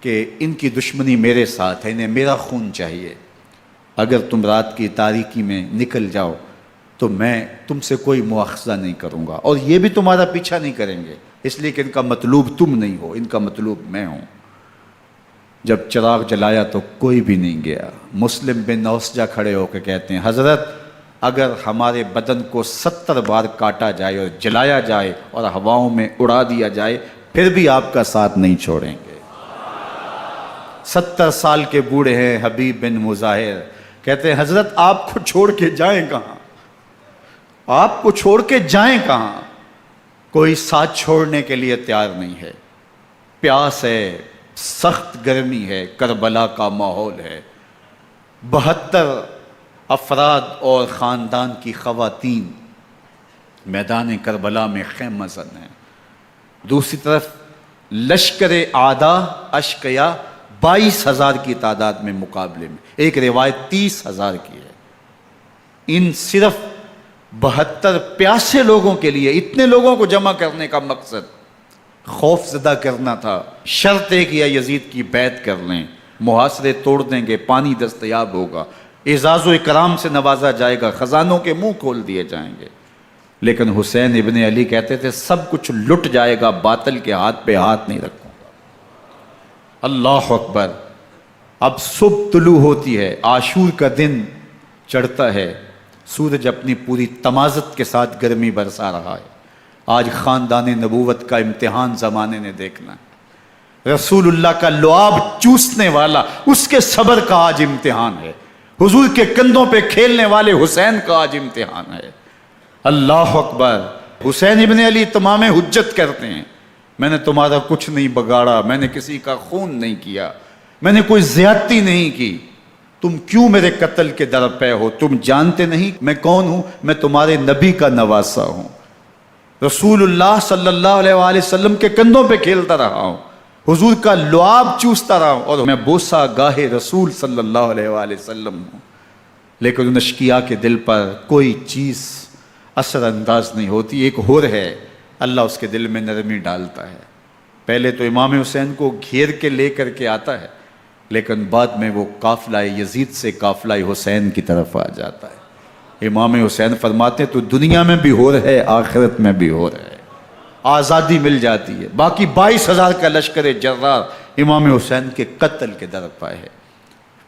کہ ان کی دشمنی میرے ساتھ ہے، انہیں میرا خون چاہیے، اگر تم رات کی تاریکی میں نکل جاؤ تو میں تم سے کوئی مواخذہ نہیں کروں گا، اور یہ بھی تمہارا پیچھا نہیں کریں گے، اس لیے کہ ان کا مطلوب تم نہیں ہو، ان کا مطلوب میں ہوں۔ جب چراغ جلایا تو کوئی بھی نہیں گیا۔ مسلم بن اوسجہ کھڑے ہو کے کہتے ہیں حضرت اگر ہمارے بدن کو 70 بار کاٹا جائے اور جلایا جائے اور ہواؤں میں اڑا دیا جائے پھر بھی آپ کا ساتھ نہیں چھوڑیں گے۔ 70 سال کے بوڑھے ہیں حبیب بن مظاہر، کہتے ہیں حضرت آپ کو چھوڑ کے جائیں کہاں، آپ کو چھوڑ کے جائیں کہاں؟ کوئی ساتھ چھوڑنے کے لیے تیار نہیں ہے۔ پیاس ہے، سخت گرمی ہے، کربلا کا ماحول ہے، 72 افراد اور خاندان کی خواتین میدان کربلا میں خیمہ زن ہیں۔ دوسری طرف لشکر اعداء اشقیا 22,000 کی تعداد میں مقابلے میں، ایک روایت 30,000 کی ہے۔ ان صرف 72 پیاسے لوگوں کے لیے اتنے لوگوں کو جمع کرنے کا مقصد خوف زدہ کرنا تھا۔ شرط ہے کہ یزید کی بیعت کر لیں، محاصرے توڑ دیں گے، پانی دستیاب ہوگا، اعزاز و اکرام سے نوازا جائے گا، خزانوں کے منہ کھول دیے جائیں گے۔ لیکن حسین ابن علی کہتے تھے سب کچھ لٹ جائے گا، باطل کے ہاتھ پہ ہاتھ نہیں رکھوں گا۔ اللہ اکبر۔ اب صبح طلوع ہوتی ہے، عاشور کا دن چڑھتا ہے، سورج اپنی پوری تمازت کے ساتھ گرمی برسا رہا ہے۔ آج خاندان نبوت کا امتحان زمانے نے دیکھنا ہے۔ رسول اللہ کا لعاب چوسنے والا اس کے صبر کا آج امتحان ہے، حضور کے کندھوں پہ کھیلنے والے حسین کا آج امتحان ہے۔ اللہ اکبر۔ حسین ابن علی تمام حجت کرتے ہیں میں نے تمہارا کچھ نہیں بگاڑا، میں نے کسی کا خون نہیں کیا، میں نے کوئی زیادتی نہیں کی، تم کیوں میرے قتل کے در پہ ہو؟ تم جانتے نہیں میں کون ہوں؟ میں تمہارے نبی کا نواسا ہوں، رسول اللہ صلی اللہ علیہ وآلہ وسلم کے کندھوں پہ کھیلتا رہا ہوں، حضور کا لعاب چوستا رہا ہوں، اور میں بوسہ گاہ رسول صلی اللہ علیہ وآلہ وسلم ہوں۔ لیکن ان اشقیاء کے دل پر کوئی چیز اثر انداز نہیں ہوتی۔ ایک ہور ہے، اللہ اس کے دل میں نرمی ڈالتا ہے۔ پہلے تو امام حسین کو گھیر کے لے کر کے آتا ہے، لیکن بعد میں وہ قافلہ یزید سے قافلہ حسین کی طرف آ جاتا ہے۔ امام حسین فرماتے ہیں تو دنیا میں بھی ہور ہے، آخرت میں بھی ہور ہے، آزادی مل جاتی ہے۔ باقی 22,000 کا لشکر جرار امام حسین کے قتل کے در پہ ہے۔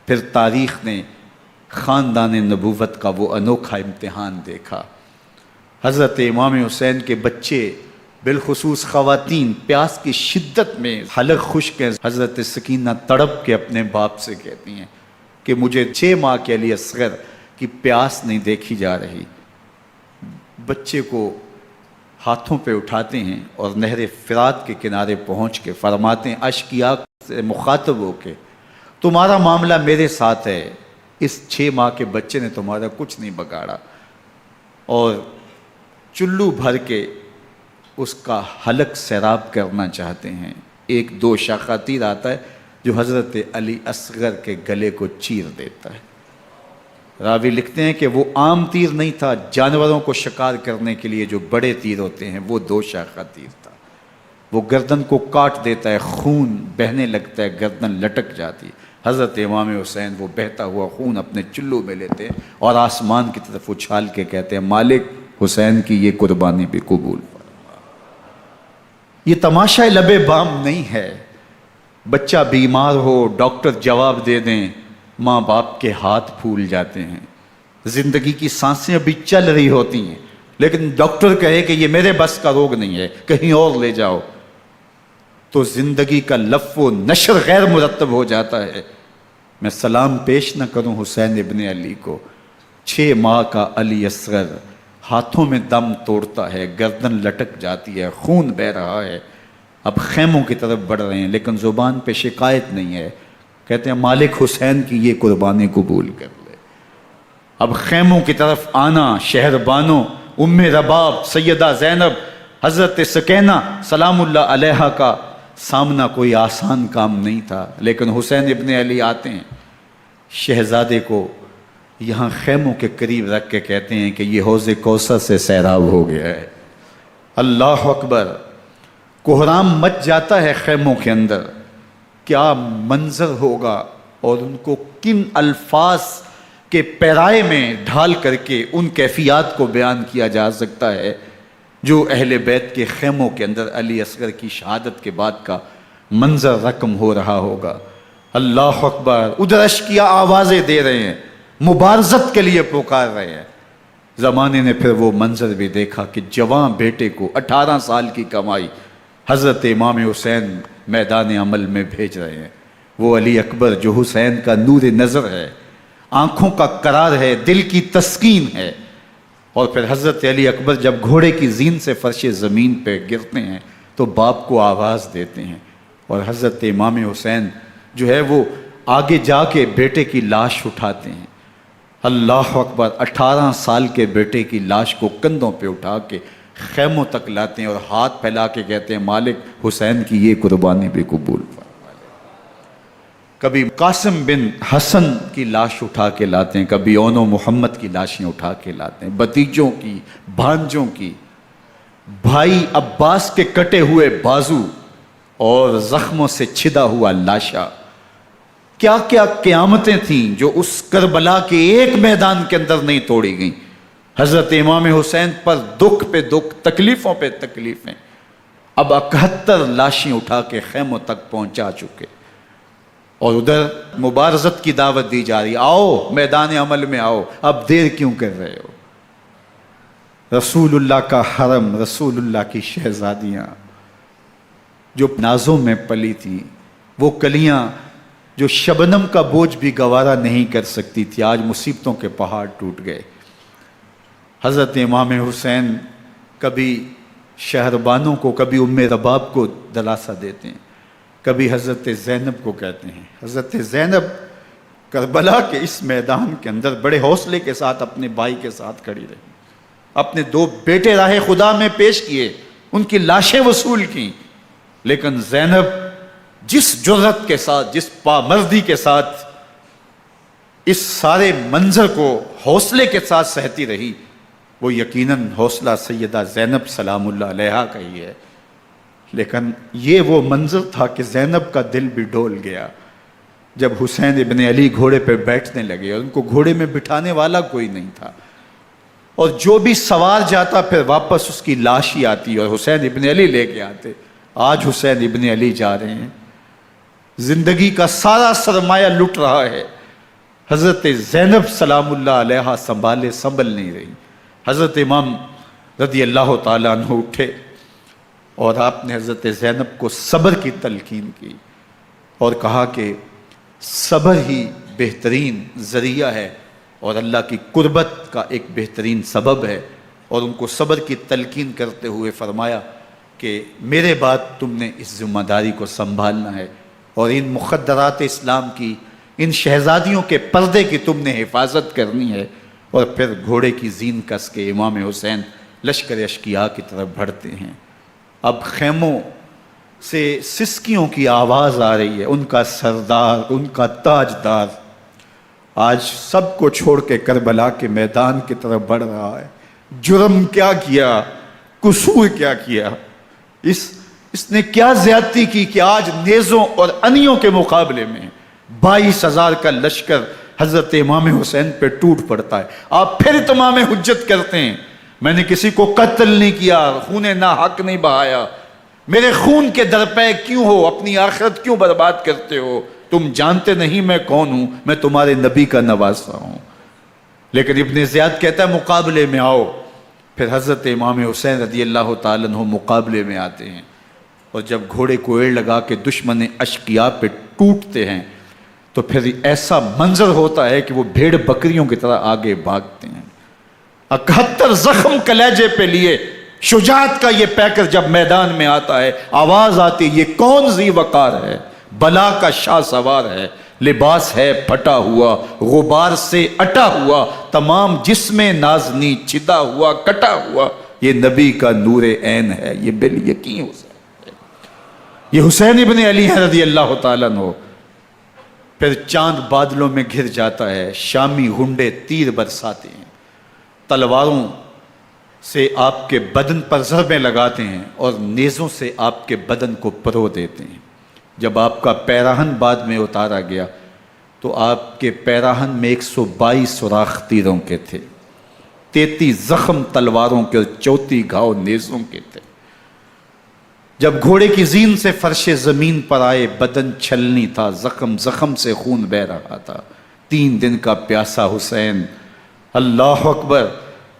پھر تاریخ نے خاندان نبوت کا وہ انوکھا امتحان دیکھا۔ حضرت امام حسین کے بچے بالخصوص خواتین پیاس کی شدت میں حلق خشک ہیں۔ حضرت سکینہ تڑپ کے اپنے باپ سے کہتی ہیں کہ مجھے 6 ماہ کے علی اصغر کی پیاس نہیں دیکھی جا رہی۔ بچے کو ہاتھوں پہ اٹھاتے ہیں اور نہر فرات کے کنارے پہنچ کے فرماتے ہیں اشقیاء سے مخاطب ہو کے تمہارا معاملہ میرے ساتھ ہے، اس 6 ماہ کے بچے نے تمہارا کچھ نہیں بگاڑا، اور چلو بھر کے اس کا حلق سیراب کرنا چاہتے ہیں۔ ایک 2 شاخہ تیر آتا ہے جو حضرت علی اصغر کے گلے کو چیر دیتا ہے۔ راوی لکھتے ہیں کہ وہ عام تیر نہیں تھا، جانوروں کو شکار کرنے کے لیے جو بڑے تیر ہوتے ہیں وہ 2 شاخہ تیر تھا۔ وہ گردن کو کاٹ دیتا ہے، خون بہنے لگتا ہے، گردن لٹک جاتی ہے۔ حضرت امام حسین وہ بہتا ہوا خون اپنے چلو میں لیتے ہیں اور آسمان کی طرف اچھال کے کہتے ہیں مالک حسین کی یہ قربانی بھی قبول فرما۔ یہ تماشا لب بام نہیں ہے۔ بچہ بیمار ہو، ڈاکٹر جواب دے دیں، ماں باپ کے ہاتھ پھول جاتے ہیں۔ زندگی کی سانسیں ابھی چل رہی ہوتی ہیں، لیکن ڈاکٹر کہے کہ یہ میرے بس کا روگ نہیں ہے، کہیں اور لے جاؤ، تو زندگی کا لف و نشر غیر مرتب ہو جاتا ہے۔ میں سلام پیش نہ کروں حسین ابن علی کو، 6 ماہ کا علی اصغر ہاتھوں میں دم توڑتا ہے، گردن لٹک جاتی ہے، خون بہہ رہا ہے۔ اب خیموں کی طرف بڑھ رہے ہیں، لیکن زبان پہ شکایت نہیں ہے۔ کہتے ہیں مالک حسین کی یہ قربانی قبول کر لے۔ اب خیموں کی طرف آنا، شہر بانوں ام رباب سیدہ زینب حضرت سکینہ سلام اللہ علیہا کا سامنا کوئی آسان کام نہیں تھا، لیکن حسین ابن علی آتے ہیں، شہزادے کو یہاں خیموں کے قریب رکھ کے کہتے ہیں کہ یہ حوض کوثر سے سیراب ہو گیا ہے۔ اللہ اکبر، کوہرام مچ جاتا ہے خیموں کے اندر، کیا منظر ہوگا اور ان کو کن الفاظ کے پیرائے میں ڈھال کر کے ان کیفیات کو بیان کیا جا سکتا ہے جو اہل بیت کے خیموں کے اندر علی اصغر کی شہادت کے بعد کا منظر رقم ہو رہا ہوگا۔ اللہ اکبر، ادھر اشکیا آوازیں دے رہے ہیں، مبارزت کے لیے پکار رہے ہیں۔ زمانے نے پھر وہ منظر بھی دیکھا کہ جوان بیٹے کو 18 سال کی کمائی حضرت امام حسین میدان عمل میں بھیج رہے ہیں۔ وہ علی اکبر جو حسین کا نور نظر ہے، آنکھوں کا قرار ہے، دل کی تسکین ہے۔ اور پھر حضرت علی اکبر جب گھوڑے کی زین سے فرش زمین پہ گرتے ہیں تو باپ کو آواز دیتے ہیں، اور حضرت امام حسین جو ہے وہ آگے جا کے بیٹے کی لاش اٹھاتے ہیں۔ اللہ اکبر، 18 سال کے بیٹے کی لاش کو کندھوں پہ اٹھا کے خیموں تک لاتے ہیں اور ہاتھ پھیلا کے کہتے ہیں مالک حسین کی یہ قربانی بھی قبول فرما۔ کبھی قاسم بن حسن کی لاش اٹھا کے لاتے ہیں، کبھی اون و محمد کی لاشیں اٹھا کے لاتے ہیں، بتیجوں کی، بھانجوں کی، بھائی عباس کے کٹے ہوئے بازو اور زخموں سے چھدا ہوا لاشا۔ کیا کیا قیامتیں تھیں جو اس کربلا کے ایک میدان کے اندر نہیں توڑی گئیں۔ حضرت امام حسین پر دکھ پہ دکھ، تکلیفوں پہ تکلیفیں۔ اب 71 لاشیں اٹھا کے خیموں تک پہنچا چکے، اور ادھر مبارزت کی دعوت دی جا رہی، آؤ میدان عمل میں آؤ، اب دیر کیوں کر رہے ہو۔ رسول اللہ کا حرم، رسول اللہ کی شہزادیاں جو نازوں میں پلی تھیں، وہ کلیاں جو شبنم کا بوجھ بھی گوارا نہیں کر سکتی تھی، آج مصیبتوں کے پہاڑ ٹوٹ گئے۔ حضرت امام حسین کبھی شہربانوں کو، کبھی ام رباب کو دلاسا دیتے ہیں، کبھی حضرت زینب کو کہتے ہیں۔ حضرت زینب کربلا کے اس میدان کے اندر بڑے حوصلے کے ساتھ اپنے بھائی کے ساتھ کھڑی رہی، اپنے 2 بیٹے راہ خدا میں پیش کیے، ان کی لاشیں وصول کیں، لیکن زینب جس جرأت کے ساتھ، جس پامردی کے ساتھ اس سارے منظر کو حوصلے کے ساتھ سہتی رہی، وہ یقیناً حوصلہ سیدہ زینب سلام اللہ علیہا کا ہی ہے۔ لیکن یہ وہ منظر تھا کہ زینب کا دل بھی ڈول گیا جب حسین ابن علی گھوڑے پہ بیٹھنے لگے اور ان کو گھوڑے میں بٹھانے والا کوئی نہیں تھا، اور جو بھی سوار جاتا پھر واپس اس کی لاش ہی آتی اور حسین ابن علی لے کے آتے۔ آج حسین ابن علی جا رہے ہیں، زندگی کا سارا سرمایہ لٹ رہا ہے، حضرت زینب سلام اللہ علیہا سنبھل نہیں رہی۔ حضرت امام رضی اللہ تعالیٰ عنہ اٹھے اور آپ نے حضرت زینب کو صبر کی تلقین کی اور کہا کہ صبر ہی بہترین ذریعہ ہے اور اللہ کی قربت کا ایک بہترین سبب ہے، اور ان کو صبر کی تلقین کرتے ہوئے فرمایا کہ میرے بعد تم نے اس ذمہ داری کو سنبھالنا ہے اور ان مخدرات اسلام کی، ان شہزادیوں کے پردے کی تم نے حفاظت کرنی ہے۔ اور پھر گھوڑے کی زین کس کے امام حسین لشکر اشکیا کی طرف بڑھتے ہیں۔ اب خیموں سے سسکیوں کی آواز آ رہی ہے، ان کا سردار، ان کا تاجدار آج سب کو چھوڑ کے کربلا کے میدان کی طرف بڑھ رہا ہے۔ جرم کیا کیا، قصور کیا کیا، اس نے کیا زیادتی کی کہ آج نیزوں اور انیوں کے مقابلے میں 22,000 کا لشکر حضرت امام حسین پہ ٹوٹ پڑتا ہے۔ آپ پھر اتمام حجت کرتے ہیں، میں نے کسی کو قتل نہیں کیا، خون ناحق نہیں بہایا، میرے خون کے درپے کیوں ہو، اپنی آخرت کیوں برباد کرتے ہو، تم جانتے نہیں میں کون ہوں، میں تمہارے نبی کا نواسا ہوں۔ لیکن ابن زیاد کہتا ہے مقابلے میں آؤ۔ پھر حضرت امام حسین رضی اللہ تعالیٰ عنہ مقابلے میں آتے ہیں، اور جب گھوڑے کو ایڑ لگا کے دشمن اشقیاء پہ ٹوٹتے ہیں تو پھر ایسا منظر ہوتا ہے کہ وہ بھیڑ بکریوں کی طرح آگے بھاگتے ہیں۔ 71 زخم کلیجے پہ لیے شجاعت کا یہ پیکر جب میدان میں آتا ہے، آواز آتی ہے یہ کون ذی وقار ہے، بلا کا شاہ سوار ہے، لباس ہے پھٹا ہوا غبار سے اٹا ہوا، تمام جسم نازنی چھدا ہوا کٹا ہوا، یہ نبی کا نور عین ہے، یہ بالیقین حسین ہے، یہ حسین ابن علی ہے رضی اللہ تعالیٰ عنہ۔ پھر چاند بادلوں میں گھر جاتا ہے، شامی غنڈے تیر برساتے ہیں، تلواروں سے آپ کے بدن پر ضربیں لگاتے ہیں اور نیزوں سے آپ کے بدن کو پرو دیتے ہیں۔ جب آپ کا پیراہن بعد میں اتارا گیا تو آپ کے پیراہن میں 122 سوراخ تیروں کے تھے، 33 زخم تلواروں کے اور 34 گھاؤ نیزوں کے تھے۔ جب گھوڑے کی زین سے فرش زمین پر آئے، بدن چھلنی تھا، زخم زخم سے خون بہہ رہا تھا، 3 دن کا پیاسا حسین، اللہ اکبر،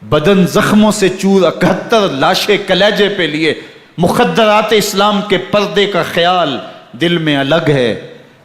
بدن زخموں سے چور، 71 لاشیں کلیجے پہ لیے، مخدرات اسلام کے پردے کا خیال دل میں الگ ہے،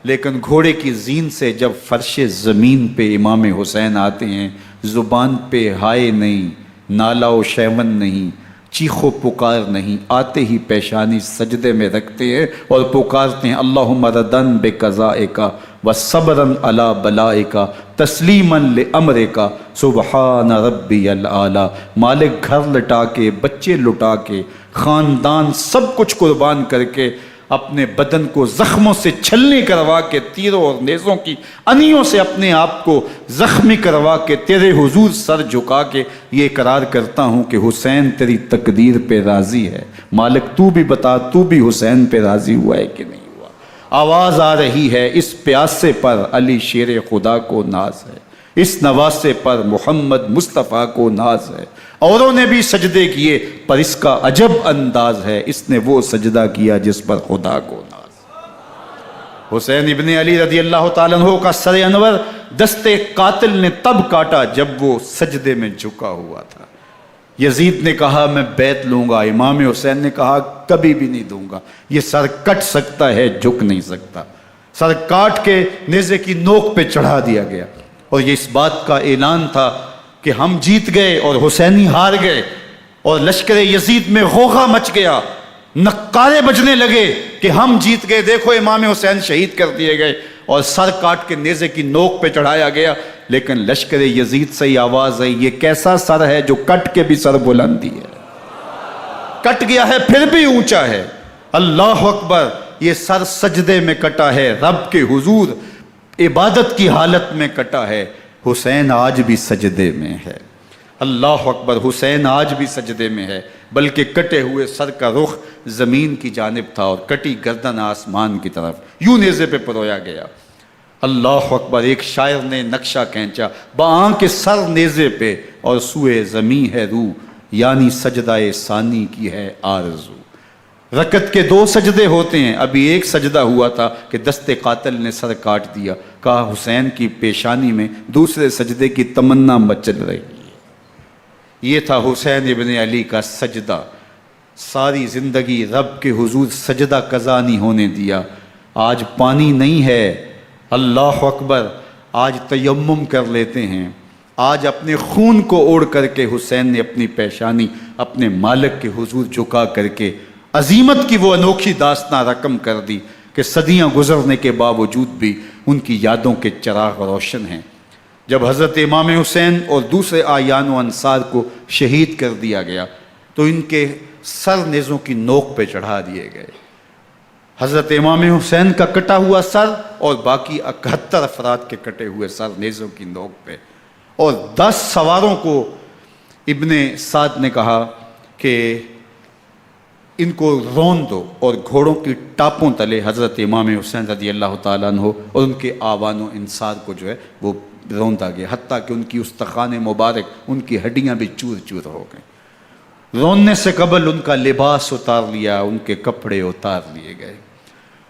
لیکن گھوڑے کی زین سے جب فرش زمین پہ امام حسین آتے ہیں، زبان پہ ہائے نہیں، نالا و شیون نہیں، چیخ و پکار نہیں، آتے ہی پیشانی سجدے میں رکھتے ہیں اور پکارتے ہیں اللہم ردن بقضائک وصبرن علی بلائک تسلیما لامرک سبحان ربی الاعلی۔ مالک گھر لٹا کے، بچے لٹا کے، خاندان سب کچھ قربان کر کے، اپنے بدن کو زخموں سے چھلنی کروا کے، تیروں اور نیزوں کی انیوں سے اپنے آپ کو زخمی کروا کے، تیرے حضور سر جھکا کے یہ اقرار کرتا ہوں کہ حسین تیری تقدیر پہ راضی ہے، مالک تو بھی بتا، تو بھی حسین پہ راضی ہوا ہے کہ نہیں ہوا۔ آواز آ رہی ہے، اس پیاسے پر علی شیر خدا کو ناز ہے، اس نواسے پر محمد مصطفیٰ کو ناز ہے، اوروں نے بھی سجدے کیے پر اس کا عجب انداز ہے، اس نے وہ سجدہ کیا جس پر خدا کو ناز۔ حسین ابن علی رضی اللہ تعالیٰ عنہ کا سر انور دستے قاتل نے تب کاٹا جب وہ سجدے میں جھکا ہوا تھا۔ یزید نے کہا میں بیعت لوں گا، امام حسین نے کہا کبھی بھی نہیں دوں گا، یہ سر کٹ سکتا ہے جھک نہیں سکتا۔ سر کاٹ کے نیزے کی نوک پہ چڑھا دیا گیا اور یہ اس بات کا اعلان تھا کہ ہم جیت گئے اور حسینی ہار گئے، اور لشکر یزید میں غوغا مچ گیا، نقارے بجنے لگے کہ ہم جیت گئے، دیکھو امام حسین شہید کر دیے گئے، اور سر کاٹ کے نیزے کی نوک پہ چڑھایا گیا۔ لیکن لشکر یزید سے ہی آواز آئی یہ کیسا سر ہے جو کٹ کے بھی سر بلندی ہے، کٹ گیا ہے پھر بھی اونچا ہے، اللہ اکبر، یہ سر سجدے میں کٹا ہے، رب کے حضور عبادت کی حالت میں کٹا ہے، حسین آج بھی سجدے میں ہے، اللہ اکبر، حسین آج بھی سجدے میں ہے، بلکہ کٹے ہوئے سر کا رخ زمین کی جانب تھا اور کٹی گردن آسمان کی طرف، یوں نیزے پہ پرویا گیا، اللہ اکبر۔ ایک شاعر نے نقشہ کھینچا، بآنکھ سر نیزے پہ اور سوئے زمین ہے روح، یعنی سجدہ ثانی کی ہے آرزو۔ رکعت کے 2 سجدے ہوتے ہیں، ابھی ایک سجدہ ہوا تھا کہ دست قاتل نے سر کاٹ دیا، کہا حسین کی پیشانی میں دوسرے سجدے کی تمنا مچل رہی ہے۔ یہ تھا حسین ابن علی کا سجدہ، ساری زندگی رب کے حضور سجدہ قضا نہیں ہونے دیا۔ آج پانی نہیں ہے، اللہ اکبر، آج تیمم کر لیتے ہیں، آج اپنے خون کو اوڑھ کر کے حسین نے اپنی پیشانی اپنے مالک کے حضور جھکا کر کے عظیمت کی وہ انوکھی داستان رقم کر دی کہ صدیاں گزرنے کے باوجود بھی ان کی یادوں کے چراغ روشن ہیں۔ جب حضرت امام حسین اور دوسرے آیان و انصار کو شہید کر دیا گیا تو ان کے سر نیزوں کی نوک پہ چڑھا دیے گئے، حضرت امام حسین کا کٹا ہوا سر اور باقی 71 افراد کے کٹے ہوئے سر نیزوں کی نوک پہ، اور 10 سواروں کو ابن سعد نے کہا کہ ان کو رون دو، اور گھوڑوں کی ٹاپوں تلے حضرت امام حسین رضی اللہ تعالیٰ عنہ اور ان کے آوان و انصار کو جو ہے وہ روندا گیا، حتیٰ کہ ان کی استخوان مبارک، ان کی ہڈیاں بھی چور چور ہو گئیں۔ روننے سے قبل ان کا لباس اتار لیا، ان کے کپڑے اتار لیے گئے،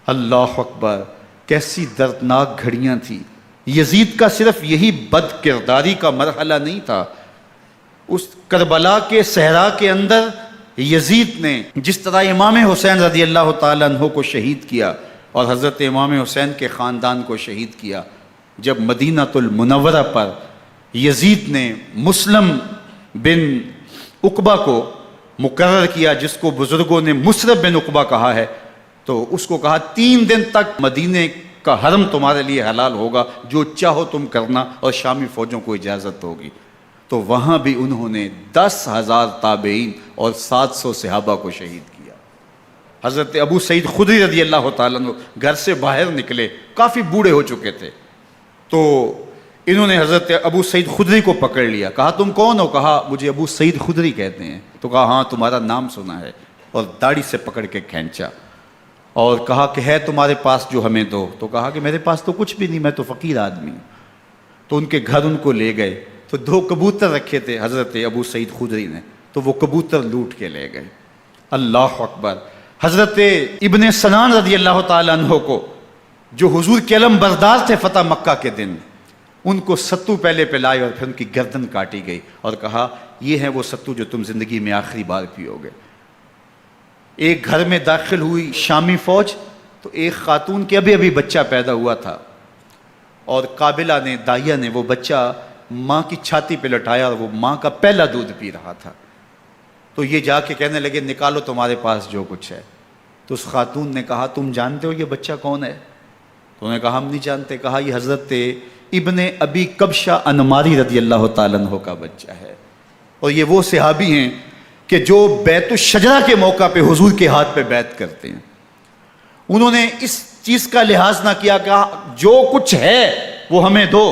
اللہ اکبر، کیسی دردناک گھڑیاں تھیں۔ یزید کا صرف یہی بد کرداری کا مرحلہ نہیں تھا، اس کربلا کے صحرا کے اندر یزید نے جس طرح امام حسین رضی اللہ تعالیٰ عنہ کو شہید کیا اور حضرت امام حسین کے خاندان کو شہید کیا، جب مدینہ المنورہ پر یزید نے مسلم بن عقبہ کو مقرر کیا، جس کو بزرگوں نے مصرب بن عقبہ کہا ہے، تو اس کو کہا 3 دن تک مدینے کا حرم تمہارے لیے حلال ہوگا، جو چاہو تم کرنا، اور شامی فوجوں کو اجازت ہوگی۔ تو وہاں بھی انہوں نے 10,000 تابعین اور 700 صحابہ کو شہید کیا۔ حضرت ابو سعید خدری رضی اللہ تعالیٰ عنہ گھر سے باہر نکلے، کافی بوڑھے ہو چکے تھے، تو انہوں نے حضرت ابو سعید خدری کو پکڑ لیا، کہا تم کون ہو؟ کہا مجھے ابو سعید خدری کہتے ہیں۔ تو کہا ہاں تمہارا نام سنا ہے، اور داڑھی سے پکڑ کے کھینچا اور کہا کہ ہے تمہارے پاس جو ہمیں دو؟ تو کہا کہ میرے پاس تو کچھ بھی نہیں، میں تو فقیر آدمی ہوں۔ تو ان کے گھر ان کو لے گئے، تو 2 کبوتر رکھے تھے حضرت ابو سعید خدری نے، تو وہ کبوتر لوٹ کے لے گئے۔ اللہ اکبر۔ حضرت ابن سنان رضی اللہ تعالیٰ عنہ کو، جو حضور کے علم بردار تھے فتح مکہ کے دن، ان کو ستو پہلے پلائے اور پھر ان کی گردن کاٹی گئی، اور کہا یہ ہے وہ ستو جو تم زندگی میں آخری بار پیو گے۔ ایک گھر میں داخل ہوئی شامی فوج، تو ایک خاتون کے ابھی بچہ پیدا ہوا تھا، اور قابلہ نے، دائیا نے، وہ بچہ ماں کی چھاتی پہ لٹایا، اور وہ ماں کا پہلا دودھ پی رہا تھا۔ تو یہ جا کے کہنے لگے نکالو تمہارے پاس جو کچھ ہے۔ تو اس خاتون نے کہا تم جانتے ہو یہ بچہ کون ہے؟ تو انہوں نے کہا ہم نہیں جانتے۔ کہا یہ حضرت ابن ابی کبشہ انماری رضی اللہ تعالیٰ عنہ کا بچہ ہے، اور یہ وہ صحابی ہیں کہ جو بیت الشجرہ کے موقع پہ حضور کے ہاتھ پہ بیعت کرتے ہیں۔ انہوں نے اس چیز کا لحاظ نہ کیا کہ جو کچھ ہے وہ ہمیں دو،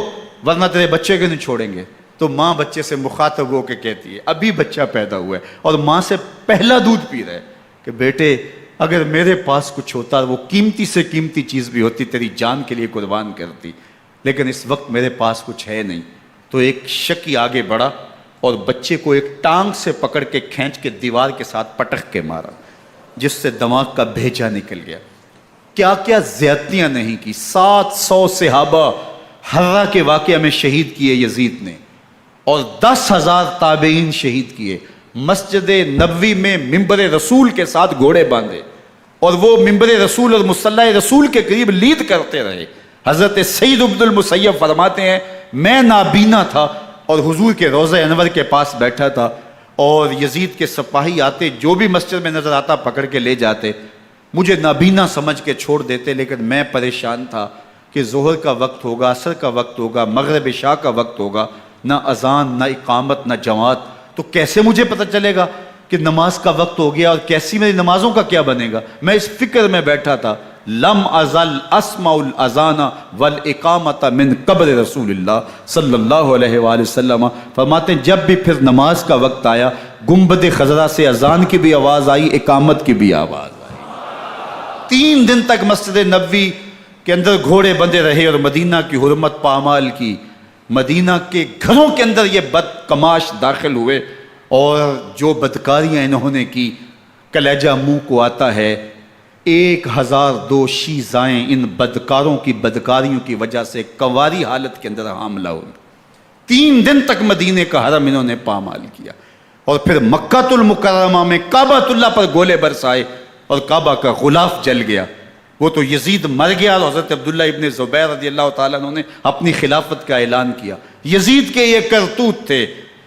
ورنہ تیرے بچے کو نہیں چھوڑیں گے۔ تو ماں بچے سے مخاطب ہو کے کہتی ہے، ابھی بچہ پیدا ہوا ہے اور ماں سے پہلا دودھ پی رہا ہے، کہ بیٹے اگر میرے پاس کچھ ہوتا، وہ قیمتی سے قیمتی چیز بھی ہوتی، تیری جان کے لیے قربان کرتی، لیکن اس وقت میرے پاس کچھ ہے نہیں۔ تو ایک شکی آگے بڑھا اور بچے کو ایک ٹانگ سے پکڑ کے کھینچ کے دیوار کے ساتھ پٹک کے مارا، جس سے دماغ کا بھیجا نکل گیا۔ کیا کیا زیادتیاں نہیں کی۔ 700 صحابہ حرہ کے واقعہ میں شہید کیے یزید نے، اور 10,000 تابعین شہید کیے۔ مسجد نبوی میں ممبر رسول کے ساتھ گھوڑے باندھے، اور وہ ممبر رسول اور مصلی رسول کے قریب لید کرتے رہے۔ حضرت سعید بن المسیب فرماتے ہیں میں نابینا تھا اور حضور کے روضہ انور کے پاس بیٹھا تھا، اور یزید کے سپاہی آتے، جو بھی مسجد میں نظر آتا پکڑ کے لے جاتے، مجھے نابینا سمجھ کے چھوڑ دیتے، لیکن میں پریشان تھا کہ ظہر کا وقت ہوگا، عصر کا وقت ہوگا، مغرب عشاء کا وقت ہوگا، نہ اذان، نہ اقامت، نہ جماعت، تو کیسے مجھے پتہ چلے گا کہ نماز کا وقت ہو گیا، اور کیسی میری نمازوں کا کیا بنے گا؟ میں اس فکر میں بیٹھا تھا۔ لم ازل اسمع الاذان والاقامت من قبل رسول اللہ صلی اللہ علیہ وآلہ وسلم۔ فرماتے ہیں جب بھی پھر نماز کا وقت آیا، گنبد خضرا سے اذان کی بھی آواز آئی، اقامت کی بھی آواز آئی۔ 3 دن تک مسجد نبوی کے اندر گھوڑے بندے رہے، اور مدینہ کی حرمت پامال کی۔ مدینہ کے گھروں کے اندر یہ بدکماش داخل ہوئے، اور جو بدکاریاں انہوں نے کی کلیجہ منہ کو آتا ہے۔ 1002 شیزائیں ان بدکاروں کی بدکاریوں کی وجہ سے کنواری حالت کے اندر حاملہ ہوئی۔ 3 دن تک مدینے کا حرم انہوں نے پامال کیا، اور پھر مکہ المکرمہ میں کعبۃ اللہ پر گولے برسائے، اور کعبہ کا غلاف جل گیا۔ وہ تو یزید مر گیا، اور حضرت عبداللہ ابن زبیر رضی اللہ تعالیٰ عنہ نے اپنی خلافت کا اعلان کیا۔ یزید کے یہ کرتوت تھے،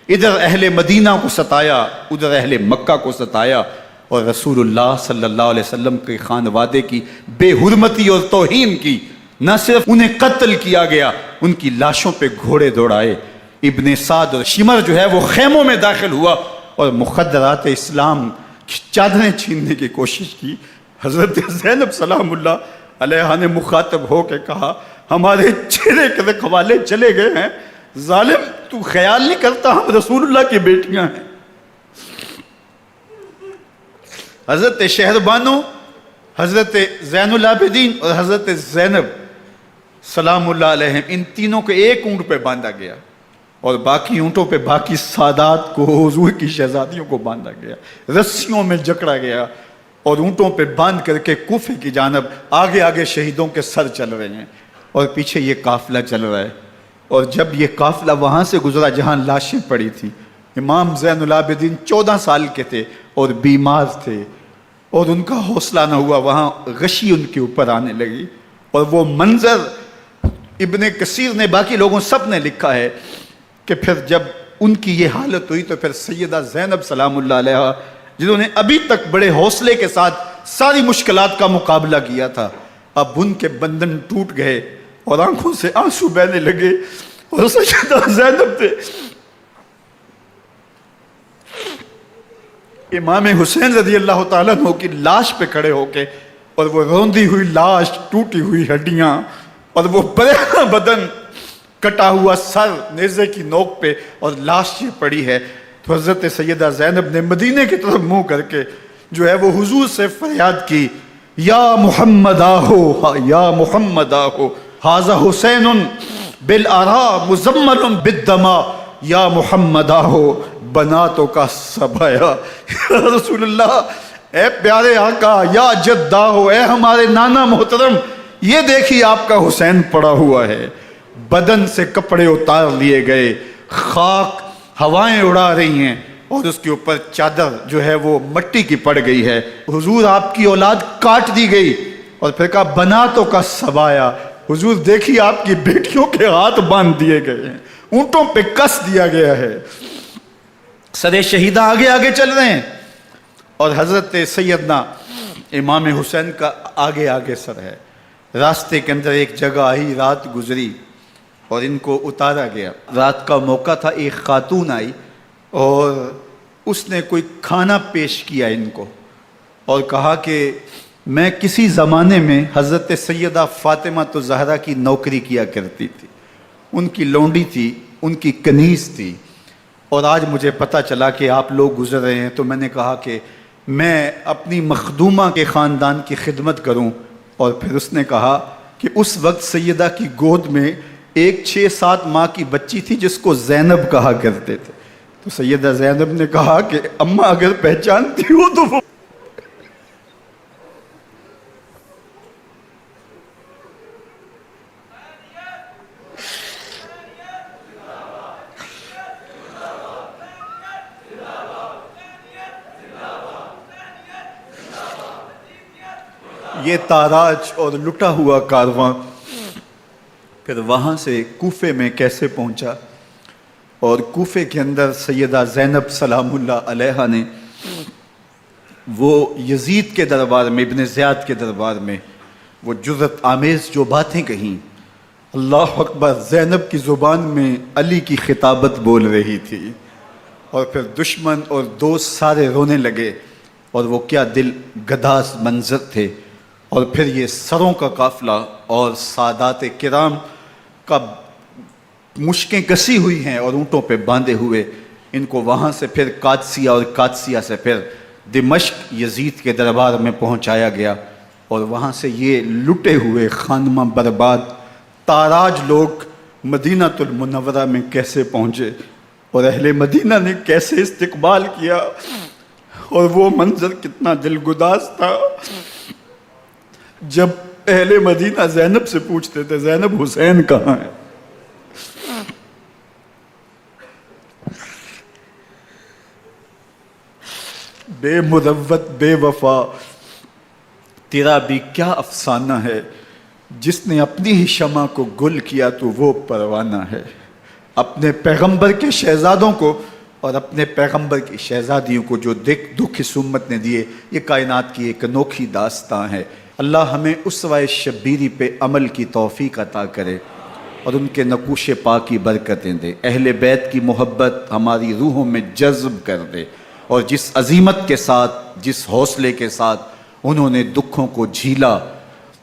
ادھر اہل مدینہ کو ستایا، ادھر اہل مکہ کو ستایا، اور رسول اللہ صلی اللہ علیہ وسلم کے خانوادے کی بے حرمتی اور توہین کی۔ نہ صرف انہیں قتل کیا گیا، ان کی لاشوں پہ گھوڑے دوڑائے۔ ابن سعد اور شمر جو ہے وہ خیموں میں داخل ہوا، اور مخدرات اسلام کی چادریں چھیننے کی کوشش کی۔ حضرت زینب سلام اللہ علیہ نے مخاطب ہو کے کہا ہمارے چہرے کے رکھوالے چلے گئے ہیں، ظالم تو خیال نہیں کرتا ہم رسول اللہ کی بیٹیاں ہیں۔ حضرت شہربانو، حضرت زین العابدین اور حضرت زینب سلام اللہ علیہ، ان تینوں کو ایک اونٹ پہ باندھا گیا، اور باقی اونٹوں پہ باقی سادات کو، حضور کی شہزادیوں کو باندھا گیا، رسیوں میں جکڑا گیا، اور اونٹوں پہ باندھ کر کے کوفے کی جانب آگے آگے شہیدوں کے سر چل رہے ہیں، اور پیچھے یہ قافلہ چل رہا ہے۔ اور جب یہ قافلہ وہاں سے گزرا جہاں لاشیں پڑی تھیں، امام زین العابدین 14 سال کے تھے اور بیمار تھے، اور ان کا حوصلہ نہ ہوا، وہاں غشی ان کے اوپر آنے لگی، اور وہ منظر ابن کثیر نے، باقی لوگوں سب نے لکھا ہے کہ پھر جب ان کی یہ حالت ہوئی تو پھر سیدہ زینب سلام اللہ علیہ، جنہوں نے ابھی تک بڑے حوصلے کے ساتھ ساری مشکلات کا مقابلہ کیا تھا، اب ان کے بندھن ٹوٹ گئے اور آنکھوں سے آنسو بہنے لگے، اور سیدہ زینب تھے امام حسین رضی اللہ تعالیٰ عنہ کی لاش پہ کھڑے ہو کے، اور وہ روندی ہوئی لاش، ٹوٹی ہوئی ہڈیاں، اور وہ برینا بدن، کٹا ہوا سر نیزے کی نوک پہ، اور لاش یہ پڑی ہے. تو حضرت سیدہ زینب نے مدینے کی طرف منہ کر کے جو ہے وہ حضور سے فریاد کی، یا محمد آہو، یا محمد آہو، ھذا حسین بالآراء مزمل بالدماء، یا محمد آہو بناتوں کا سبایا. یا رسول اللہ، اے پیارے آقا، یا جد آہو، اے ہمارے نانا محترم، یہ دیکھیے آپ کا حسین پڑا ہوا ہے. بدن سے کپڑے اتار لیے گئے، خاک ہوائیں اڑا رہی ہیں، اور اس کے اوپر چادر جو ہے وہ مٹی کی پڑ گئی ہے. حضور آپ کی اولاد کاٹ دی گئی، اور پھر کہا بناتوں کا سبایا. حضور دیکھیے آپ کی بیٹیوں کے ہاتھ باندھ دیے گئے ہیں، اونٹوں پہ کس دیا گیا ہے، سر شہیدہ آگے آگے چل رہے ہیں، اور حضرت سیدنا امام حسین کا آگے آگے سر ہے. راستے کے اندر ایک جگہ آئی، رات گزری اور ان کو اتارا گیا. رات کا موقع تھا، ایک خاتون آئی اور اس نے کوئی کھانا پیش کیا ان کو، اور کہا کہ میں کسی زمانے میں حضرت سیدہ فاطمہ تو زہرا کی نوکری کیا کرتی تھی، ان کی لونڈی تھی، ان کی کنیز تھی، اور آج مجھے پتہ چلا کہ آپ لوگ گزر رہے ہیں، تو میں نے کہا کہ میں اپنی مخدومہ کے خاندان کی خدمت کروں. اور پھر اس نے کہا کہ اس وقت سیدہ کی گود میں ایک 6-7 ماہ کی بچی تھی جس کو زینب کہا کرتے تھے. تو سیدہ زینب نے کہا کہ اماں اگر پہچانتی ہو تو وہ یہ تاراج اور لٹا ہوا کارواں پھر وہاں سے کوفے میں کیسے پہنچا، اور کوفے کے اندر سیدہ زینب سلام اللہ علیہا نے وہ یزید کے دربار میں، ابن زیاد کے دربار میں وہ جرأت آمیز جو باتیں کہیں، اللہ اکبر، زینب کی زبان میں علی کی خطابت بول رہی تھی، اور پھر دشمن اور دوست سارے رونے لگے، اور وہ کیا دل گداز منظر تھے. اور پھر یہ سروں کا قافلہ اور سادات کرام کا مشکیں کسی ہوئی ہیں اور اونٹوں پہ باندھے ہوئے، ان کو وہاں سے پھر قادسیہ، اور قادسیہ سے پھر دمشق یزید کے دربار میں پہنچایا گیا. اور وہاں سے یہ لٹے ہوئے خانمہ برباد تاراج لوگ مدینہ المنورہ میں کیسے پہنچے، اور اہل مدینہ نے کیسے استقبال کیا، اور وہ منظر کتنا دلگداز تھا جب اہل مدینہ زینب سے پوچھتے تھے زینب حسین کہاں ہے. بے مروت بے وفا تیرا بھی کیا افسانہ ہے، جس نے اپنی ہی شمع کو گل کیا تو وہ پروانہ ہے. اپنے پیغمبر کے شہزادوں کو اور اپنے پیغمبر کی شہزادیوں کو جو دکھ اس امت نے دیے، یہ کائنات کی ایک انوکھی داستان ہے. اللہ ہمیں اسوہ شبیری پہ عمل کی توفیق عطا کرے اور ان کے نقوش پاک کی برکتیں دے. اہل بیت کی محبت ہماری روحوں میں جذب کر دے، اور جس عظیمت کے ساتھ، جس حوصلے کے ساتھ انہوں نے دکھوں کو جھیلا،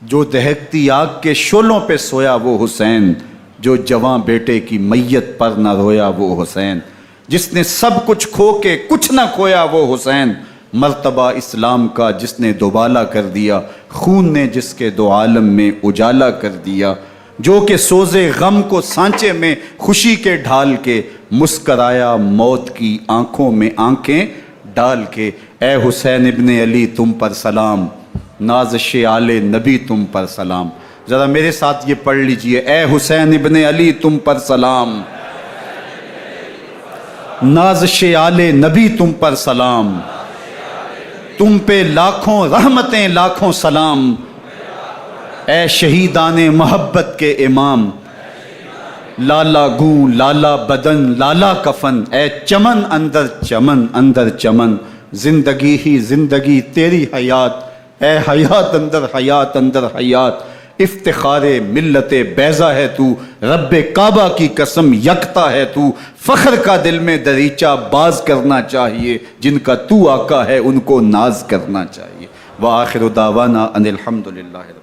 جو دہکتی آگ کے شعلوں پہ سویا وہ حسین، جو جواں بیٹے کی میت پر نہ رویا وہ حسین، جس نے سب کچھ کھو کے کچھ نہ کھویا وہ حسین، مرتبہ اسلام کا جس نے دوبالا کر دیا، خون نے جس کے دو عالم میں اجالا کر دیا، جو کہ سوزے غم کو سانچے میں خوشی کے ڈھال کے، مسکرایا موت کی آنکھوں میں آنکھیں ڈال کے. اے حسین ابن علی تم پر سلام، نازش آل نبی تم پر سلام. ذرا میرے ساتھ یہ پڑھ لیجئے، اے حسین ابن علی تم پر سلام، نازش آل نبی تم پر سلام، تم پہ لاکھوں رحمتیں لاکھوں سلام. اے شہیدان محبت کے امام، لالا گوں لالا بدن لالا کفن، اے چمن اندر چمن، زندگی ہی زندگی تیری حیات اے حیات اندر حیات اندر حیات، افتخار ملت بیضا ہے تو، رب کعبہ کی قسم یکتا ہے تو، فخر کا دل میں دریچہ باز کرنا چاہیے، جن کا تو آقا ہے ان کو ناز کرنا چاہیے۔ وآخر دعوانا ان الحمد للہ۔